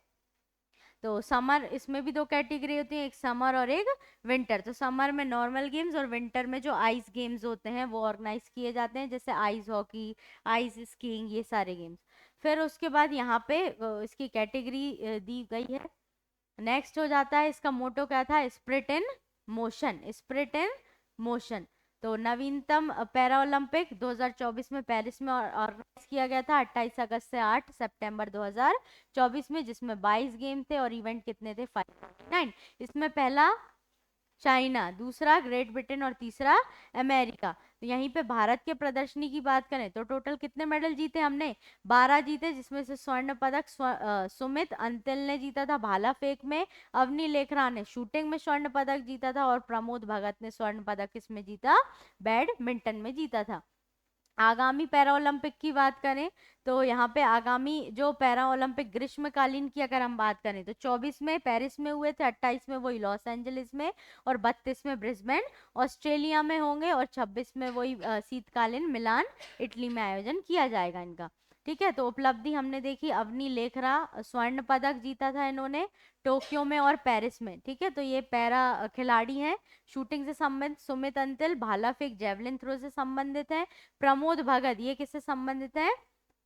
तो समर, इसमें भी दो कैटेगरी होती है, एक समर और एक विंटर। तो समर में नॉर्मल गेम्स, और विंटर में जो आइस गेम्स होते हैं वो ऑर्गेनाइज किए जाते हैं, जैसे आइस हॉकी, आइस स्कीइंग, ये सारे गेम्स। फिर उसके बाद यहाँ पे इसकी कैटेगरी दी गई है। नेक्स्ट हो जाता है, इसका मोटो क्या था, spirit in motion, spirit in motion. तो नवीनतम पैरा ओलंपिक 2024 में पेरिस में ऑर्गेनाइज किया गया था 28 अगस्त से 8 सितंबर 2024 में, जिसमें 22 गेम थे और इवेंट कितने थे, 549। इसमें पहला चाइना, दूसरा ग्रेट ब्रिटेन और तीसरा अमेरिका। तो यहीं पे भारत के प्रदर्शनी की बात करें तो टोटल कितने मेडल जीते हमने, 12 जीते, जिसमें से स्वर्ण पदक सुमित अंतिल ने जीता था भाला फेंक में, अवनी लेखरा ने शूटिंग में स्वर्ण पदक जीता था, और प्रमोद भगत ने स्वर्ण पदक किसमें जीता, बैडमिंटन में जीता था। आगामी पैरा ओलंपिक की बात करें तो यहाँ पे आगामी जो पैरा ओलंपिक ग्रीष्मकालीन की अगर हम बात करें तो 24 में पेरिस में हुए थे, 28 में वही लॉस एंजलिस में, और 32 में ब्रिस्बेन ऑस्ट्रेलिया में होंगे, और 26 में वही शीतकालीन मिलान इटली में आयोजन किया जाएगा इनका। ठीक है, तो उपलब्धि हमने देखी, अवनी लेखरा स्वर्ण पदक जीता था इन्होंने टोक्यो में और पेरिस में। ठीक है, तो ये पैरा खिलाड़ी हैं। शूटिंग से संबंधित सुमित अंतिल भाला फेंक जेवलिन थ्रो से संबंधित है। प्रमोद भगत ये किससे संबंधित है,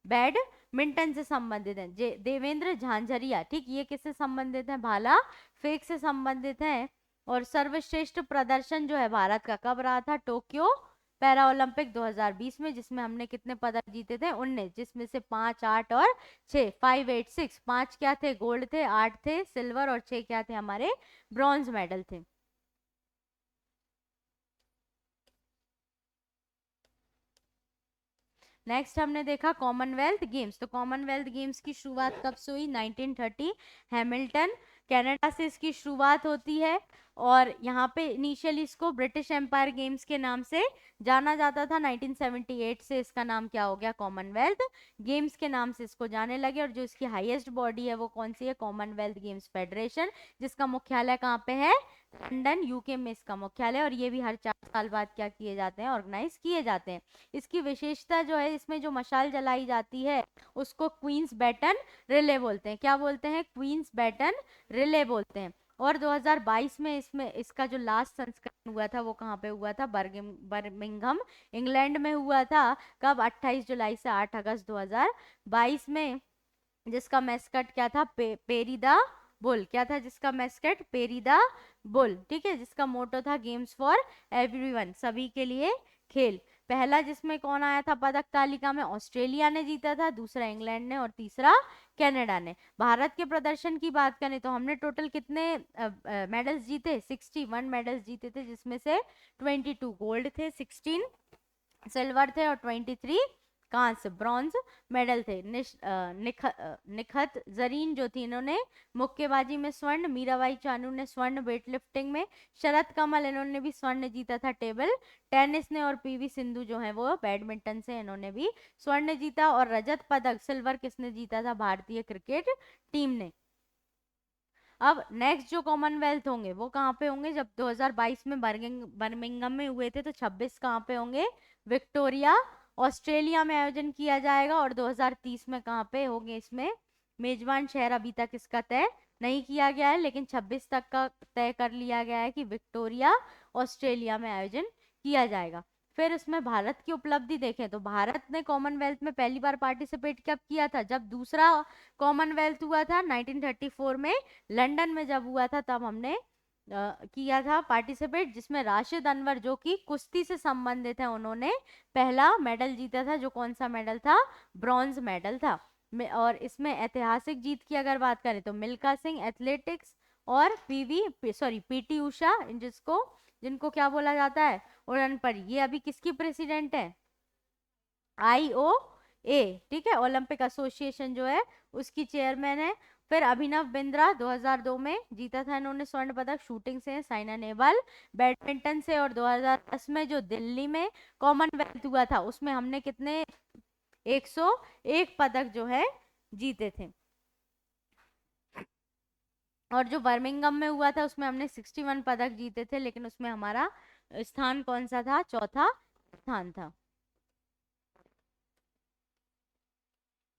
बैडमिंटन से संबंधित है। देवेंद्र झांझरिया ठीक ये किससे संबंधित है, भाला फेंक से संबंधित है। और सर्वश्रेष्ठ प्रदर्शन जो है भारत का कब रहा था, टोक्यो पैरा ओलंपिक 2020 में, जिसमें हमने कितने पदक जीते थे, 19, जिसमें से 5, 8 और 6, 5, 8, 6, 5 क्या थे, गोल्ड थे, 8 थे सिल्वर, और 6 क्या थे, हमारे ब्रॉन्ज मेडल थे। नेक्स्ट हमने देखा कॉमनवेल्थ गेम्स। तो कॉमनवेल्थ गेम्स की शुरुआत कब से हुई, 1930 हैमिल्टन कनाडा से इसकी शुरुआत होती है। और यहाँ पे इनिशियली इसको ब्रिटिश एम्पायर गेम्स के नाम से जाना जाता था। 1978 से इसका नाम क्या हो गया, कॉमनवेल्थ गेम्स के नाम से इसको जाने लगे। और जो इसकी हाईएस्ट बॉडी है वो कौन सी है, कॉमनवेल्थ गेम्स फेडरेशन, जिसका मुख्यालय कहाँ पे है, लंदन यूके में इसका मुख्यालय है, और ये भी हर 4 साल बाद क्या किए जाते हैं, ऑर्गेनाइज किए जाते हैं। इसकी विशेषता जो है, इसमें जो मशाल जलाई जाती है उसको क्वींस बैटन रिले बोलते हैं। क्या बोलते हैं? क्वींस बैटन रिले बोलते हैं। और 2022 में इसमें इसका जो लास्ट संस्करण हुआ था वो कहाँ पे हुआ था? बर्मिंघम इंग्लैंड में हुआ था। कब? 28 जुलाई से 8 अगस्त 2022 में। जिसका मैस्कट क्या था? पेरीदा बुल। क्या था जिसका मैस्कट? पेरीदा बुल। ठीक है, जिसका मोटो था गेम्स फॉर एवरीवन, सभी के लिए खेल। पहला जिसमें कौन आया था पदक तालिका में? ऑस्ट्रेलिया ने जीता था, दूसरा इंग्लैंड ने, और तीसरा कनाडा ने। भारत के प्रदर्शन की बात करें तो हमने टोटल कितने मेडल्स जीते? 61 मेडल्स जीते थे, जिसमें से 22 गोल्ड थे, 16 सिल्वर थे और 23 कांस्य ब्रॉन्ज मेडल थे। निखत जरीन जो थी, इन्होंने मुक्केबाजी में स्वर्ण, मीराबाई चानू ने स्वर्ण वेट लिफ्टिंग में, शरद कमल इन्होंने भी स्वर्ण जीता था टेबल टेनिस ने, और पीवी सिंधु जो है वो बैडमिंटन से इन्होंने भी स्वर्ण जीता। और रजत पदक सिल्वर किसने जीता था? भारतीय क्रिकेट टीम ने। अब नेक्स्ट जो कॉमनवेल्थ होंगे वो कहाँ पे होंगे? जब 2022 में बर्मिंघम में हुए थे तो 26 कहाँ पे होंगे? विक्टोरिया ऑस्ट्रेलिया में आयोजन किया जाएगा। और 2030 में कहाँ पे होंगे? इसमें मेजबान शहर अभी तक इसका तय नहीं किया गया है, लेकिन 26 तक का तय कर लिया गया है कि विक्टोरिया ऑस्ट्रेलिया में आयोजन किया जाएगा। फिर उसमें भारत की उपलब्धि देखें तो भारत ने कॉमनवेल्थ में पहली बार पार्टिसिपेट कब किया था? जब दूसरा कॉमनवेल्थ हुआ था 1934 में, लंदन में जब हुआ था तब हमने किया था पार्टिसिपेट, जिसमें राशिद अनवर जो कि कुश्ती से संबंधित है, उन्होंने पहला मेडल जीता था। जो कौन सा मेडल था? ब्रॉन्ज मेडल था। और इसमें ऐतिहासिक जीत की अगर बात करें तो मिल्खा सिंह एथलेटिक्स और पीटी उषा, जिनको क्या बोला जाता है? उड़न पर। ये अभी किसकी प्रेसिडेंट है? IOA, ठीक है, ओलंपिक एसोसिएशन जो है उसकी चेयरमैन है। फिर अभिनव बिंद्रा 2002 में जीता था इन्होंने स्वर्ण पदक शूटिंग से। साइना नेहवाल बैडमिंटन से। और 2010 में जो दिल्ली में कॉमनवेल्थ हुआ था उसमें हमने कितने? 101 पदक जो है जीते थे। और जो बर्मिंघम में हुआ था उसमें हमने 61 पदक जीते थे, लेकिन उसमें हमारा स्थान कौन सा था? चौथा स्थान था।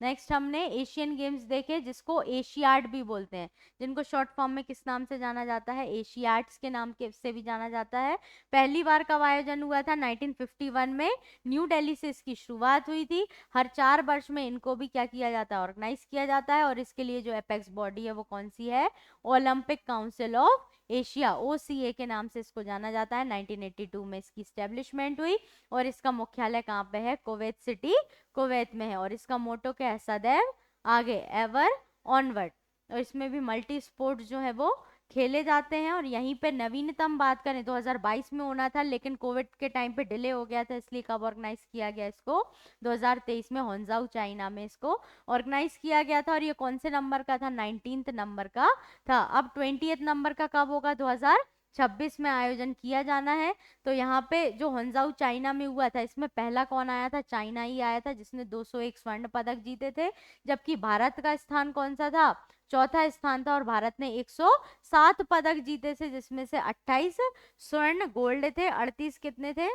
नेक्स्ट हमने एशियन गेम्स देखे, जिसको एशियाड भी बोलते हैं, जिनको शॉर्ट फॉर्म में किस नाम से जाना जाता है? एशियाड्स के नाम के से भी जाना जाता है। पहली बार कब आयोजन हुआ था? 1951 में न्यू दिल्ली से इसकी शुरुआत हुई थी। हर 4 वर्ष में इनको भी क्या किया जाता है? ऑर्गेनाइज किया जाता है। और इसके लिए जो एपेक्स बॉडी है वो कौन सी है? Olympic council of Asia, OCA के नाम से इसको जाना जाता है। 1982 में इसकी स्टेब्लिशमेंट हुई। और इसका मुख्यालय कहाँ पे है? कुवैत सिटी, कुवैत में है। और इसका मोटो क्या है? सदैव आगे, एवर ऑनवर्ड। और इसमें भी मल्टी स्पोर्ट जो है वो खेले जाते हैं। और यहीं पे नवीनतम बात करें 2022 में होना था, लेकिन कोविड के टाइम पे डिले हो गया था, इसलिए कब ऑर्गेनाइज किया गया इसको? 2023 में होंजाऊ चाइना में इसको ऑर्गेनाइज किया गया था। और ये कौन से नंबर का था? 19th नंबर का था। अब 20th नंबर का कब होगा? 2026 में आयोजन किया जाना है। तो यहाँ पे जो होंजाऊ चाइना में हुआ था, इसमें पहला कौन आया था? चाइना ही आया था, जिसने 201 स्वर्ण पदक जीते थे। जबकि भारत का स्थान कौन सा था? चौथा स्थान था। और भारत ने 107 पदक जीते थे, जिसमें से 28 स्वर्ण गोल्ड थे, 38 कितने थे?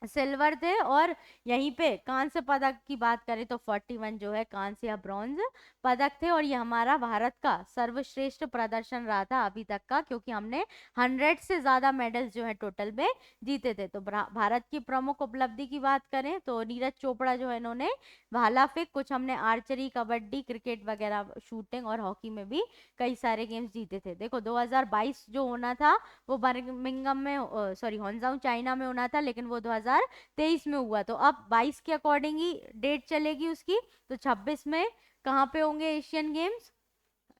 सिल्वर थे। और यहीं पे कांस्य पदक की बात करें तो 41 जो है कांस्य या ब्रॉन्ज पदक थे। और ये हमारा भारत का सर्वश्रेष्ठ प्रदर्शन रहा था अभी तक का, क्योंकि हमने 100 से ज्यादा मेडल्स जो है टोटल में जीते थे। तो भारत की प्रमुख उपलब्धि की बात करें तो नीरज चोपड़ा जो है इन्होंने भाला फेंक, कुछ हमने आर्चरी, कबड्डी, क्रिकेट वगैरह, शूटिंग और हॉकी में भी कई सारे गेम्स जीते थे। देखो 2022 जो होना था वो बर्मिंघम में होंजाऊ चाइना में होना था, लेकिन वो 2023 में हुआ। तो अब 22 के अकॉर्डिंग ही डेट चलेगी उसकी। तो 26 में कहाँ पे होंगे एशियन गेम्स?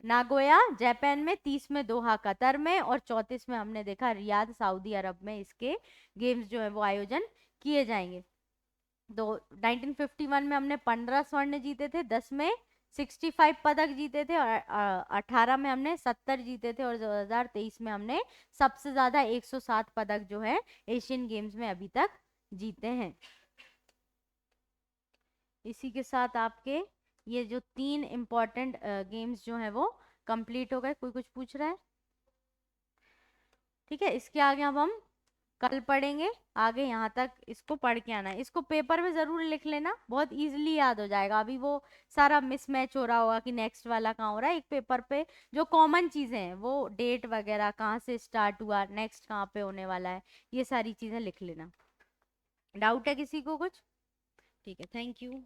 नागोया जापान में, 30 में दोहा कतर में, और 34 में हमने देखा रियाद सऊदी अरब में इसके गेम्स जो है वो आयोजन किए जाएंगे। तो 1951 में हमने 15 स्वर्ण जीते थे, 10 में 65 पदक जीते थे, और 18 में हमने 70 जीते थे, और 2023 में हमने सबसे ज्यादा 107 पदक जो है एशियन गेम्स में अभी तक जीते हैं। इसी के साथ आपके ये जो 3 इम्पोर्टेंट गेम्स जो है वो कंप्लीट हो गए। कोई कुछ पूछ रहा है? ठीक है, इसके आगे अब हम कल पढ़ेंगे। आगे यहाँ तक इसको पढ़ के आना है, इसको पेपर में जरूर लिख लेना, बहुत इजीली याद हो जाएगा। अभी वो सारा मिसमैच हो रहा होगा कि नेक्स्ट वाला कहाँ हो रहा है, एक पेपर पे जो कॉमन चीजें हैं वो डेट वगैरह कहाँ से स्टार्ट हुआ, नेक्स्ट कहाँ पे होने वाला है, ये सारी चीजें लिख लेना। डाउट है किसी को कुछ? ठीक है, थैंक यू।